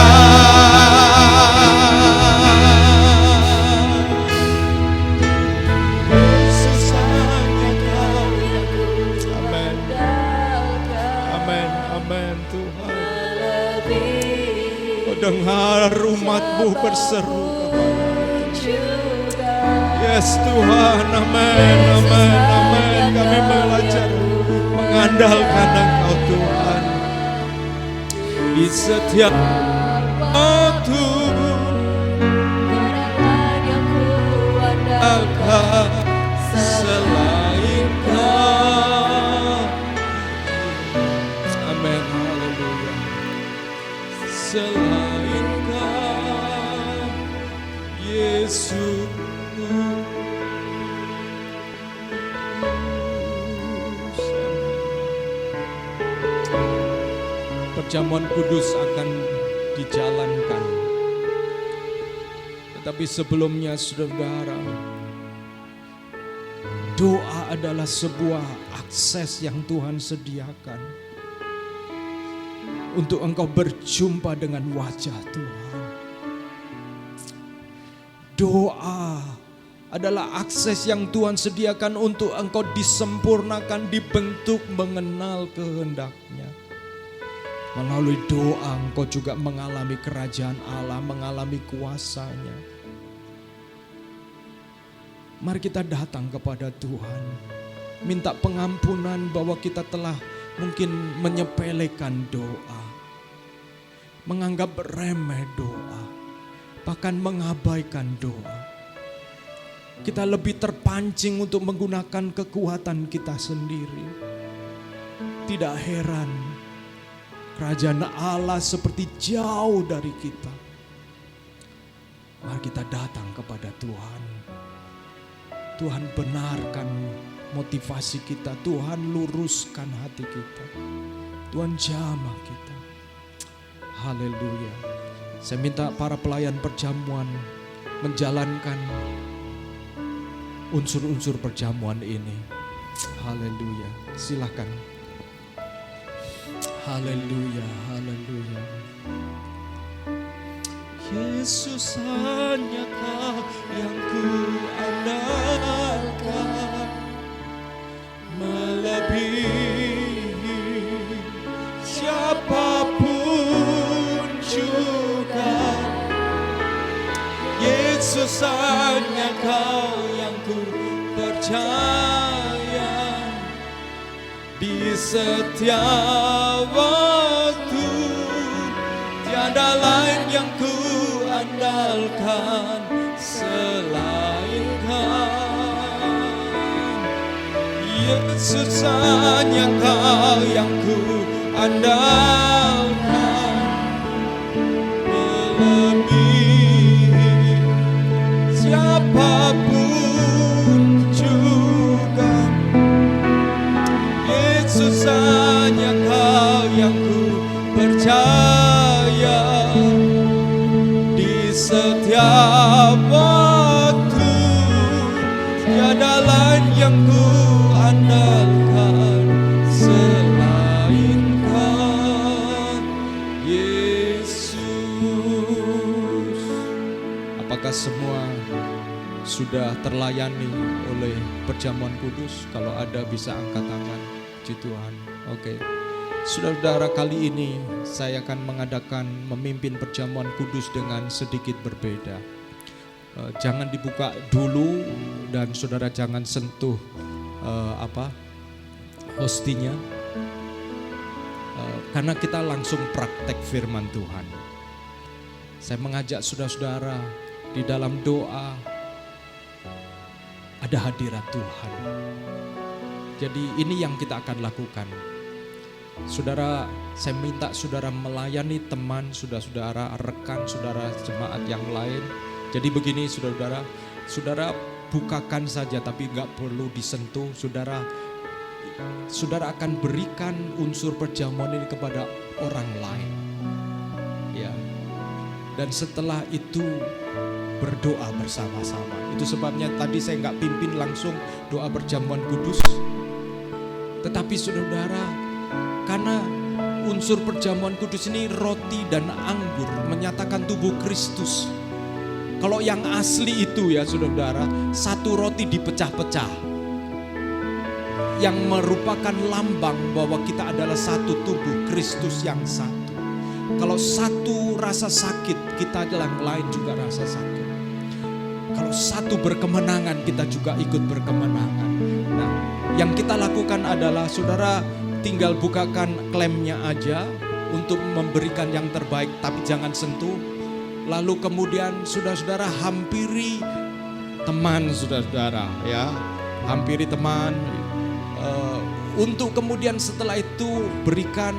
Yesus, hanya Kau. Amin. Amin. Amin Tuhan. Oh, dengar umat-Mu berseru kepada Yes Tuhan. Amin. Amin. Amin. Kami belajar mengandalkan Engkau Tuhan. Di setiap waktu andalkan selain Kau. Amin. Haleluya. Selain Kau Yesus. Perjamuan kudus akan dijalankan. Tetapi sebelumnya saudara, doa adalah sebuah akses yang Tuhan sediakan untuk engkau berjumpa dengan wajah Tuhan. Doa adalah akses yang Tuhan sediakan untuk engkau disempurnakan, dibentuk, mengenal kehendak-Nya. Melalui doa engkau juga mengalami kerajaan Allah, mengalami kuasa-Nya. Mari kita datang kepada Tuhan, minta pengampunan bahwa kita telah mungkin menyepelekan doa, menganggap remeh doa, bahkan mengabaikan doa. Kita lebih terpancing untuk menggunakan kekuatan kita sendiri. Tidak heran kerajaan Allah seperti jauh dari kita. Mari kita datang kepada Tuhan. Tuhan benarkan motivasi kita. Tuhan luruskan hati kita. Tuhan jamah kita. Haleluya. Saya minta para pelayan perjamuan menjalankan unsur-unsur perjamuan ini. Haleluya. Silakan. Haleluya, haleluya. Yesus, hanya Kau yang ku andalkan, melebihi siapapun juga. Yesus, hanya Kau yang ku percaya. Di setiap waktu tiada lain yang ku andalkan selain Kau. Yesus, hanya Kau yang ku andalkan, melebihi siapapun juga. Tiada lain yang ku andalkan selain Kau, Yesus. Apakah semua sudah terlayani oleh perjamuan kudus? Kalau ada bisa angkat tangan. Puji Tuhan. Oke. Saudara-saudara, kali ini saya akan memimpin perjamuan kudus dengan sedikit berbeda. Jangan dibuka dulu dan saudara jangan sentuh hostinya. Karena kita langsung praktek firman Tuhan. Saya mengajak saudara-saudara di dalam doa ada hadirat Tuhan. Jadi ini yang kita akan lakukan. Saudara, saya minta saudara melayani teman, saudara-saudara, rekan, saudara jemaat yang lain. Jadi begini saudara-saudara, saudara bukakan saja tapi gak perlu disentuh. Saudara akan berikan unsur perjamuan ini kepada orang lain. Ya. Dan setelah itu berdoa bersama-sama. Itu sebabnya tadi saya gak pimpin langsung doa perjamuan kudus. Tetapi saudara, karena unsur perjamuan kudus ini roti dan anggur menyatakan tubuh Kristus. Kalau yang asli itu ya saudara, satu roti dipecah-pecah. Yang merupakan lambang bahwa kita adalah satu tubuh Kristus yang satu. Kalau satu rasa sakit, kita yang lain juga rasa sakit. Kalau satu berkemenangan, kita juga ikut berkemenangan. Nah, yang kita lakukan adalah saudara tinggal bukakan klemnya aja untuk memberikan yang terbaik, tapi jangan sentuh. Lalu kemudian saudara-saudara hampiri teman saudara-saudara, ya, hampiri teman. Untuk kemudian setelah itu berikan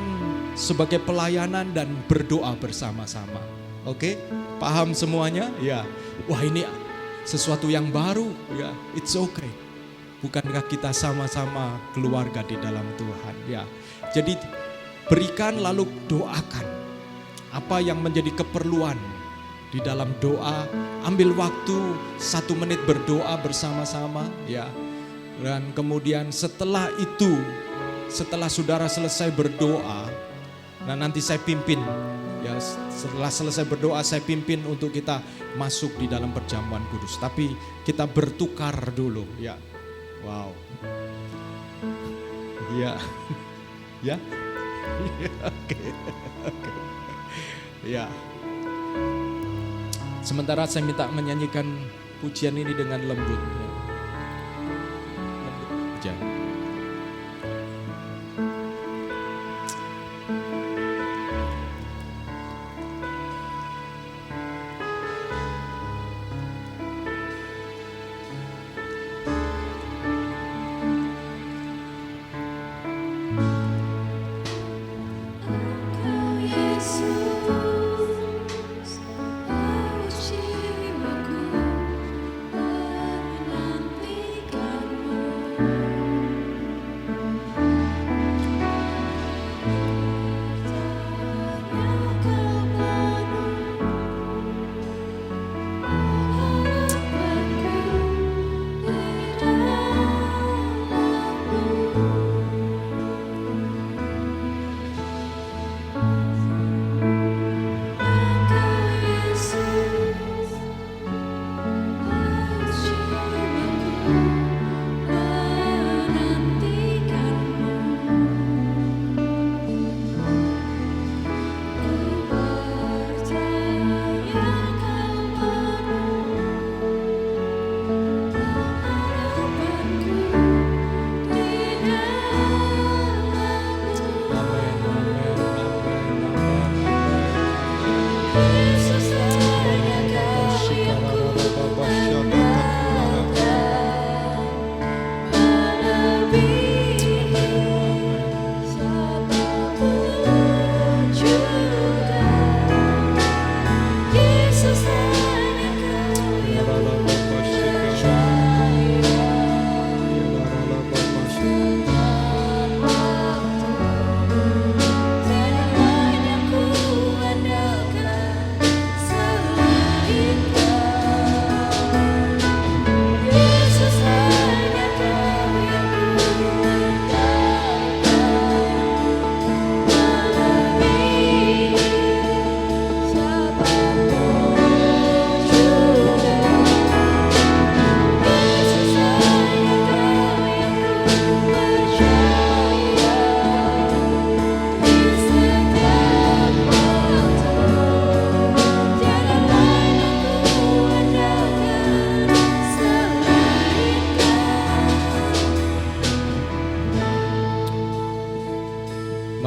sebagai pelayanan dan berdoa bersama-sama. Oke, paham semuanya? Ya, wah ini sesuatu yang baru, ya, it's okay. Bukankah kita sama-sama keluarga di dalam Tuhan? Ya, jadi berikan lalu doakan apa yang menjadi keperluan di dalam doa. Ambil waktu 1 menit berdoa bersama-sama, ya. Dan kemudian setelah itu, setelah saudara selesai berdoa, nah nanti saya pimpin. Ya, setelah selesai berdoa saya pimpin untuk kita masuk di dalam perjamuan kudus. Tapi kita bertukar dulu, ya. Wow. Ya. Ya. Oke. Ya. Sementara saya minta menyanyikan pujian ini dengan lembut. Lembut aja.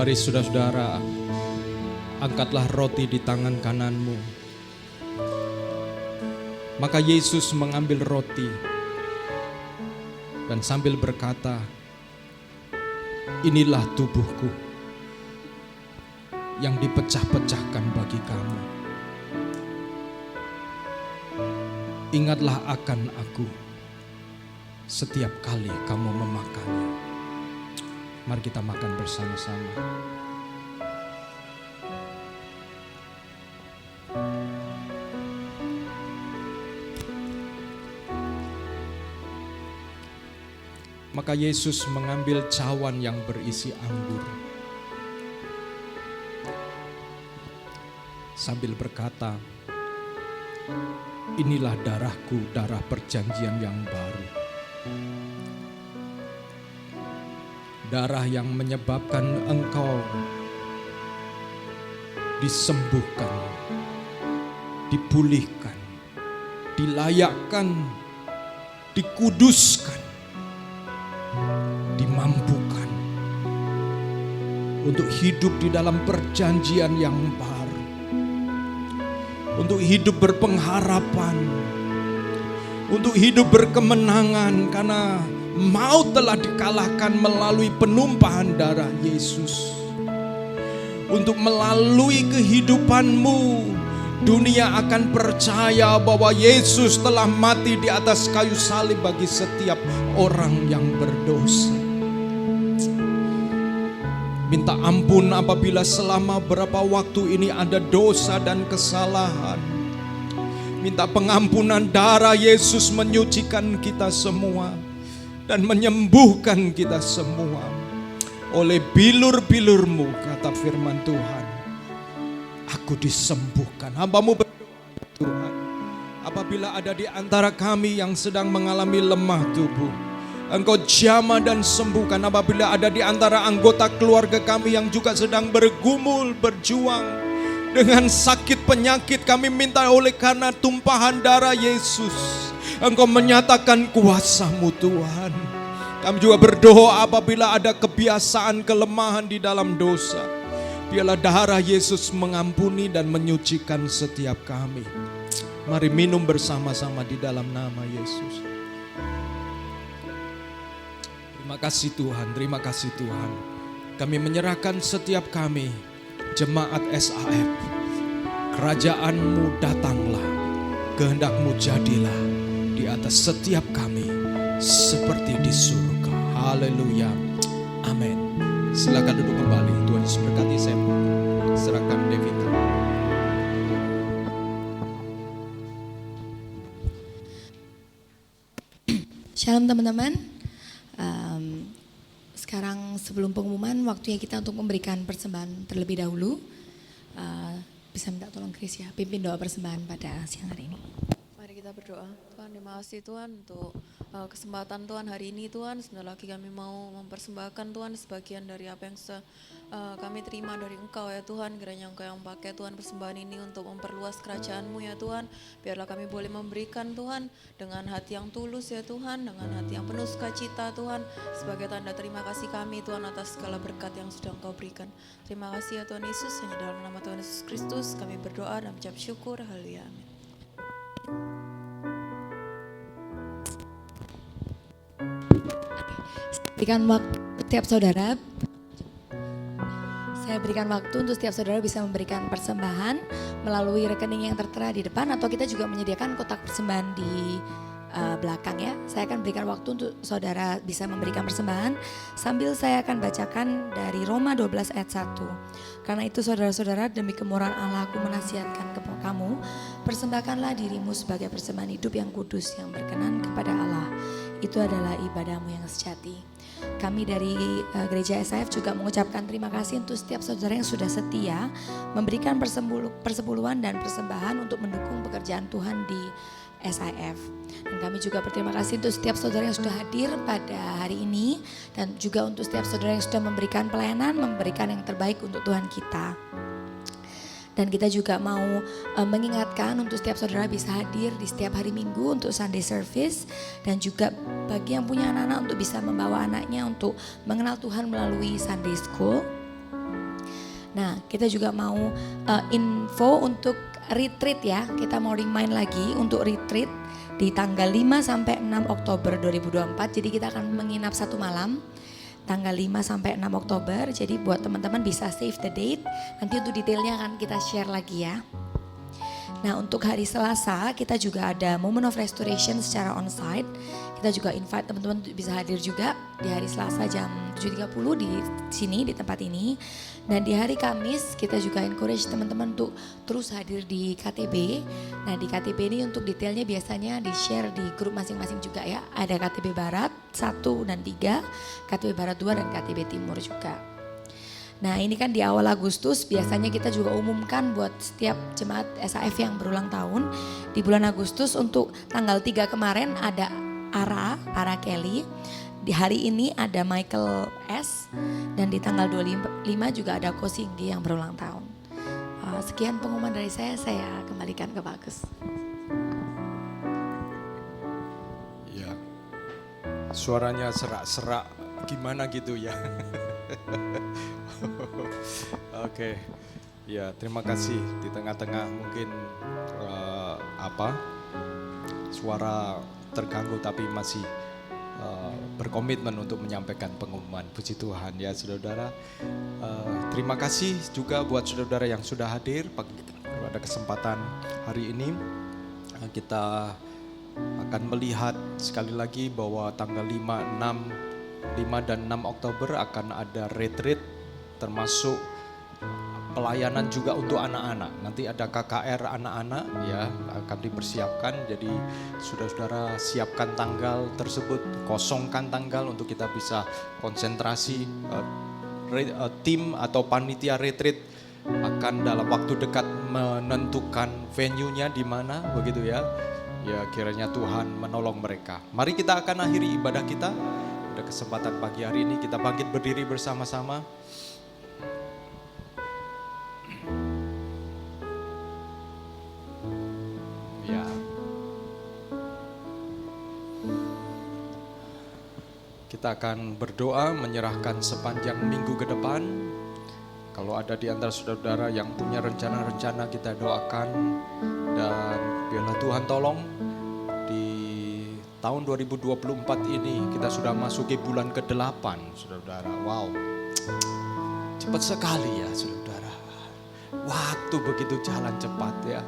Mari saudara-saudara, angkatlah roti di tangan kananmu. Maka Yesus mengambil roti dan sambil berkata, inilah tubuhku yang dipecah-pecahkan bagi kamu. Ingatlah akan aku setiap kali kamu memakannya. Mari kita makan bersama-sama. Maka Yesus mengambil cawan yang berisi anggur sambil berkata, inilah darahku, darah perjanjian yang baru. Darah yang menyebabkan engkau disembuhkan, dipulihkan, dilayakkan, dikuduskan, dimampukan untuk hidup di dalam perjanjian yang baru, untuk hidup berpengharapan, untuk hidup berkemenangan karena maut telah dikalahkan melalui penumpahan darah Yesus. Untuk melalui kehidupanmu, dunia akan percaya bahwa Yesus telah mati di atas kayu salib bagi setiap orang yang berdosa. Minta ampun apabila selama berapa waktu ini ada dosa dan kesalahan. Minta pengampunan, darah Yesus menyucikan kita semua dan menyembuhkan kita semua. Oleh bilur-bilurmu, kata firman Tuhan, aku disembuhkan. Hamba-Mu berdoa, Tuhan, apabila ada di antara kami yang sedang mengalami lemah tubuh, Engkau jamah dan sembuhkan. Apabila ada di antara anggota keluarga kami yang juga sedang bergumul, berjuang dengan sakit penyakit, kami minta oleh karena tumpahan darah Yesus, Engkau menyatakan kuasa-Mu Tuhan. Kami juga berdoa apabila ada kebiasaan kelemahan di dalam dosa, biarlah darah Yesus mengampuni dan menyucikan setiap kami. Mari minum bersama-sama di dalam nama Yesus. Terima kasih Tuhan, terima kasih Tuhan. Kami menyerahkan setiap kami, jemaat SAF. Kerajaan-Mu datanglah, kehendak-Mu jadilah di atas setiap kami seperti di surga. Haleluya, amin. Silakan duduk kembali. Tuhan Yesus berkati. Saya serahkan Devita. Shalom teman-teman. Sekarang sebelum pengumuman, waktunya kita untuk memberikan persembahan terlebih dahulu. Bisa minta tolong Chris ya, pimpin doa persembahan pada siang hari ini. Mari kita berdoa. Tuhan, terima kasih Tuhan untuk kesempatan Tuhan hari ini Tuhan. Sebentar lagi kami mau mempersembahkan Tuhan sebagian dari apa yang kami terima dari Engkau ya Tuhan. Kiranya Engkau yang pakai Tuhan persembahan ini untuk memperluas kerajaan-Mu ya Tuhan. Biarlah kami boleh memberikan Tuhan dengan hati yang tulus ya Tuhan, dengan hati yang penuh sukacita Tuhan, sebagai tanda terima kasih kami Tuhan atas segala berkat yang sudah Engkau berikan. Terima kasih ya Tuhan Yesus, hanya dalam nama Tuhan Yesus Kristus kami berdoa dan mengucap syukur. Haleluya, amin. Berikan waktu setiap saudara. Saya berikan waktu untuk setiap saudara bisa memberikan persembahan melalui rekening yang tertera di depan, atau kita juga menyediakan kotak persembahan di belakang ya. Saya akan berikan waktu untuk saudara bisa memberikan persembahan sambil saya akan bacakan dari Roma 12 ayat 1. Karena itu saudara-saudara, demi kemurahan Allah aku menasihatkan kamu, persembahkanlah dirimu sebagai persembahan hidup yang kudus yang berkenan kepada Allah. Itu adalah ibadahmu yang sejati. Kami dari Gereja SAF juga mengucapkan terima kasih untuk setiap saudara yang sudah setia memberikan persepuluhan dan persembahan untuk mendukung pekerjaan Tuhan di SIF. Dan kami juga berterima kasih untuk setiap saudara yang sudah hadir pada hari ini, dan juga untuk setiap saudara yang sudah memberikan pelayanan, memberikan yang terbaik untuk Tuhan kita. Dan kita juga mau mengingatkan untuk setiap saudara bisa hadir di setiap hari Minggu untuk Sunday Service, dan juga bagi yang punya anak-anak untuk bisa membawa anaknya untuk mengenal Tuhan melalui Sunday School. Nah, kita juga mau info untuk retreat ya. Kita mau remind lagi untuk retreat di tanggal 5 sampai 6 Oktober 2024. Jadi kita akan menginap 1 malam tanggal 5 sampai 6 Oktober. Jadi buat teman-teman bisa save the date. Nanti untuk detailnya akan kita share lagi ya. Nah, untuk hari Selasa kita juga ada Moment of Restoration secara onsite. Kita juga invite teman-teman untuk bisa hadir juga di hari Selasa jam 7.30 di sini, di tempat ini. Dan di hari Kamis kita juga encourage teman-teman untuk terus hadir di KTB. Nah, di KTB ini untuk detailnya biasanya di-share di grup masing-masing juga ya. Ada KTB Barat 1 dan 3, KTB Barat 2 dan KTB Timur juga. Nah, ini kan di awal Agustus biasanya kita juga umumkan buat setiap jemaat SAF yang berulang tahun. Di bulan Agustus untuk tanggal 3 kemarin ada Ara Kelly. Di hari ini ada Michael S. Dan di tanggal 25 juga ada Ko Singgi yang berulang tahun. Sekian pengumuman dari saya kembalikan ke Pak Agus. Ya, suaranya serak-serak gimana gitu ya. Oke, ya terima kasih di tengah-tengah mungkin suara terganggu tapi masih berkomitmen untuk menyampaikan pengumuman. Puji Tuhan ya saudara. Terima kasih juga buat saudara yang sudah hadir pada kesempatan hari ini. Kita akan melihat sekali lagi bahwa tanggal 5 dan 6 Oktober akan ada retreat termasuk pelayanan juga untuk anak-anak. Nanti ada KKR anak-anak ya akan dipersiapkan. Jadi saudara-saudara siapkan tanggal tersebut, kosongkan tanggal untuk kita bisa konsentrasi. Tim atau panitia retreat akan dalam waktu dekat menentukan venue-nya di mana begitu ya. Ya kiranya Tuhan menolong mereka. Mari kita akan akhiri ibadah kita. Pada kesempatan pagi hari ini kita bangkit berdiri bersama-sama. Ya. Kita akan berdoa menyerahkan sepanjang minggu ke depan. Kalau ada di antara saudara-saudara yang punya rencana-rencana kita doakan. Dan biarlah Tuhan tolong di tahun 2024 ini kita sudah masuki bulan ke-8 saudara-saudara. Wow, cepat sekali ya saudara-saudara. Waktu begitu jalan cepat ya.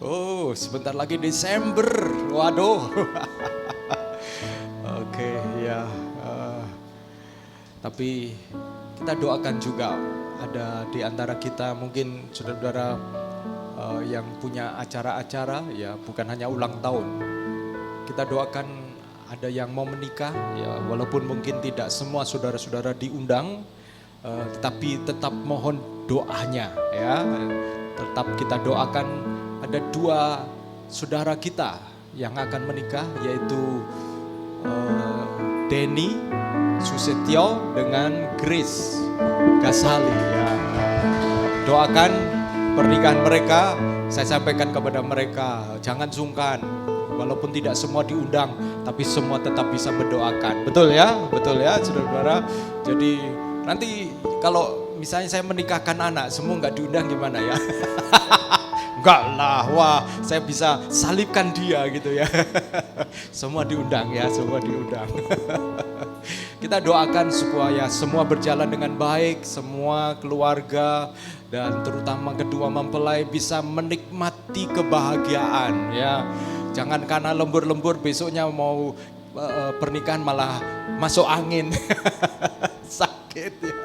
Oh sebentar lagi Desember, waduh. Oke ya, tapi kita doakan juga ada di antara kita mungkin saudara-saudara yang punya acara-acara ya bukan hanya ulang tahun. Kita doakan ada yang mau menikah ya walaupun mungkin tidak semua saudara-saudara diundang tetapi tetap mohon doanya ya. Tetap kita doakan ada 2 saudara kita yang akan menikah yaitu Denny Susetio dengan Grace Gasali ya. Doakan pernikahan mereka, saya sampaikan kepada mereka, jangan sungkan. Walaupun tidak semua diundang, tapi semua tetap bisa mendoakan. Betul ya saudara-saudara. Jadi nanti kalau misalnya saya menikahkan anak, semua nggak diundang gimana ya? Enggak lah, wah saya bisa salibkan dia gitu ya. Semua diundang ya, semua diundang. Kita doakan supaya semua berjalan dengan baik, semua keluarga dan terutama kedua mempelai bisa menikmati kebahagiaan ya. Jangan karena lembur-lembur besoknya mau pernikahan malah masuk angin. Sakit ya.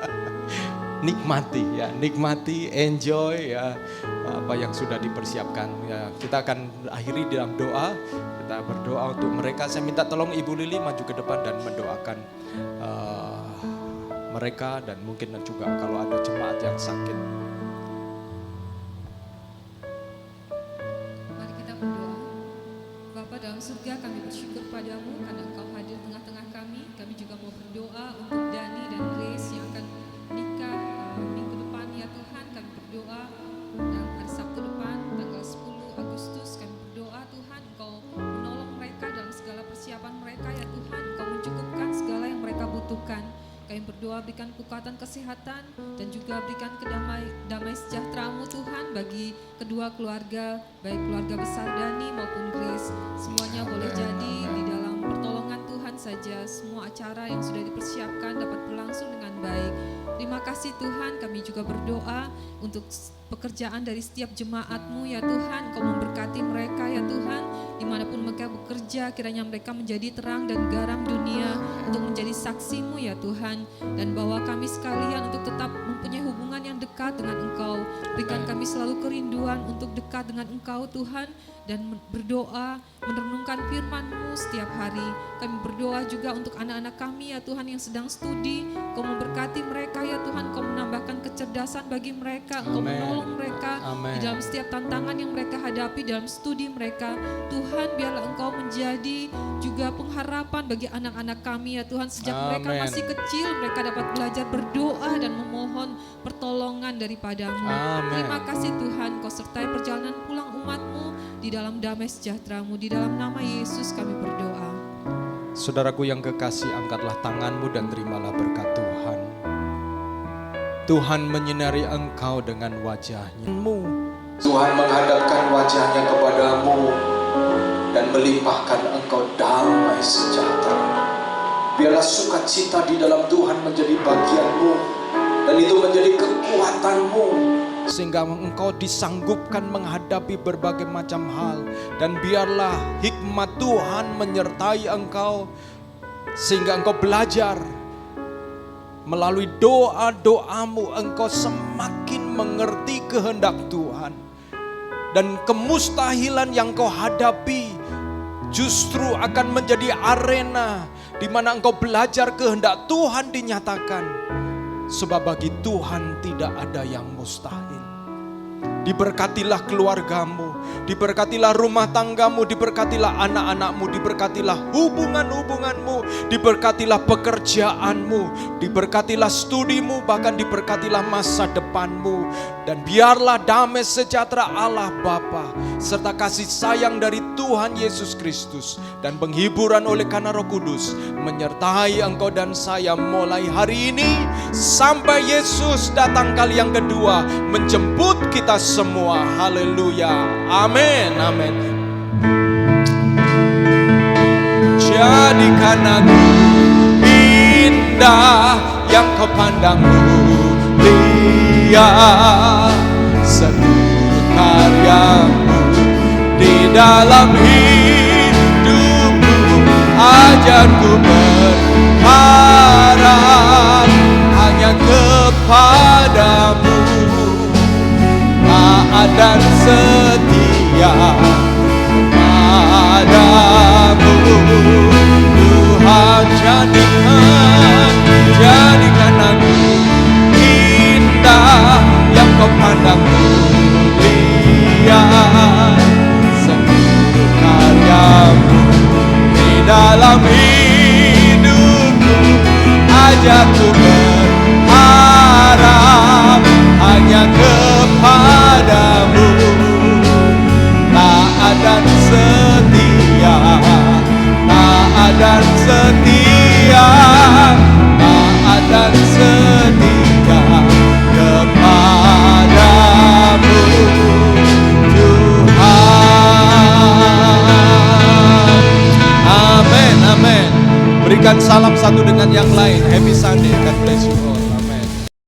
Nikmati, enjoy ya apa yang sudah dipersiapkan ya. Kita akan akhiri dalam doa. Kita berdoa untuk mereka. Saya minta tolong Ibu Lili maju ke depan dan mendoakan mereka dan mungkin juga kalau ada jemaat yang sakit. Mari kita berdoa. Bapa dalam surga, kami bersyukur padamu karena Engkau hadir tengah-tengah kami. Kami juga mau berdoa untuk Dani dan Grace yang akan nikah minggu depan ya Tuhan. Kami berdoa dan hari Sabtu depan tanggal 10 Agustus kami berdoa Tuhan Engkau menolong mereka dalam segala persiapan mereka ya Tuhan. Engkau mencukupkan segala yang mereka butuhkan. Kami berdoa berikan kekuatan kesehatan dan juga berikan damai sejahtera-Mu Tuhan bagi kedua keluarga, baik keluarga besar Dani maupun Grace. Semuanya boleh jadi di dalam pertolongan Tuhan saja semua acara yang sudah dipersiapkan dapat berlangsung dengan baik. Terima kasih Tuhan, kami juga berdoa untuk pekerjaan dari setiap jemaat-Mu ya Tuhan. Kau memberkati mereka ya Tuhan, dimanapun mereka bekerja, kiranya mereka menjadi terang dan garam dunia untuk menjadi saksi-Mu ya Tuhan. Dan bawa kami sekalian untuk tetap mempunyai hubungan yang dekat dengan Engkau. Berikan kami selalu kerinduan untuk dekat dengan Engkau Tuhan, dan berdoa, merenungkan firman-Mu setiap hari. Kami berdoa juga untuk anak-anak kami ya Tuhan yang sedang studi. Kau memberkati mereka ya Tuhan, Kau menambahkan kecerdasan bagi mereka, Engkau menolong mereka di dalam setiap tantangan yang mereka hadapi dalam studi mereka. Tuhan, biarlah Engkau menjadi juga pengharapan bagi anak-anak kami ya Tuhan. Sejak mereka masih kecil, mereka dapat belajar berdoa dan memohon pertolongan daripada-Mu. Terima kasih Tuhan, Kau sertai perjalanan pulang umat-Mu di dalam damai sejahtera-Mu. Di dalam nama Yesus kami berdoa. Saudaraku yang kekasih, angkatlah tanganmu dan terimalah berkat Tuhan. Tuhan menyinari engkau dengan wajah-Mu. Tuhan menghadapkan wajahnya kepadamu dan melimpahkan engkau damai sejahtera. Biarlah sukacita di dalam Tuhan menjadi bagianmu dan itu menjadi kekuatanmu, sehingga engkau disanggupkan menghadapi berbagai macam hal. Dan biarlah hikmat Tuhan menyertai engkau, sehingga engkau belajar melalui doa-doamu, engkau semakin mengerti kehendak Tuhan. Dan kemustahilan yang kau hadapi justru akan menjadi arena di mana engkau belajar kehendak Tuhan dinyatakan. Sebab bagi Tuhan tidak ada yang mustahil. Diberkatilah keluargamu, diberkatilah rumah tanggamu, diberkatilah anak-anakmu, diberkatilah hubungan-hubunganmu, diberkatilah pekerjaanmu, diberkatilah studimu, bahkan diberkatilah masa depanmu. Dan biarlah damai sejahtera Allah Bapa serta kasih sayang dari Tuhan Yesus Kristus dan penghiburan oleh karena Roh Kudus menyertai engkau dan saya mulai hari ini sampai Yesus datang kali yang kedua menjemput kita semua. Haleluya. Amin. Amin. Jadikan aku indah yang kau pandang mulia, seluruh karyamu di dalam hidupku, ajarku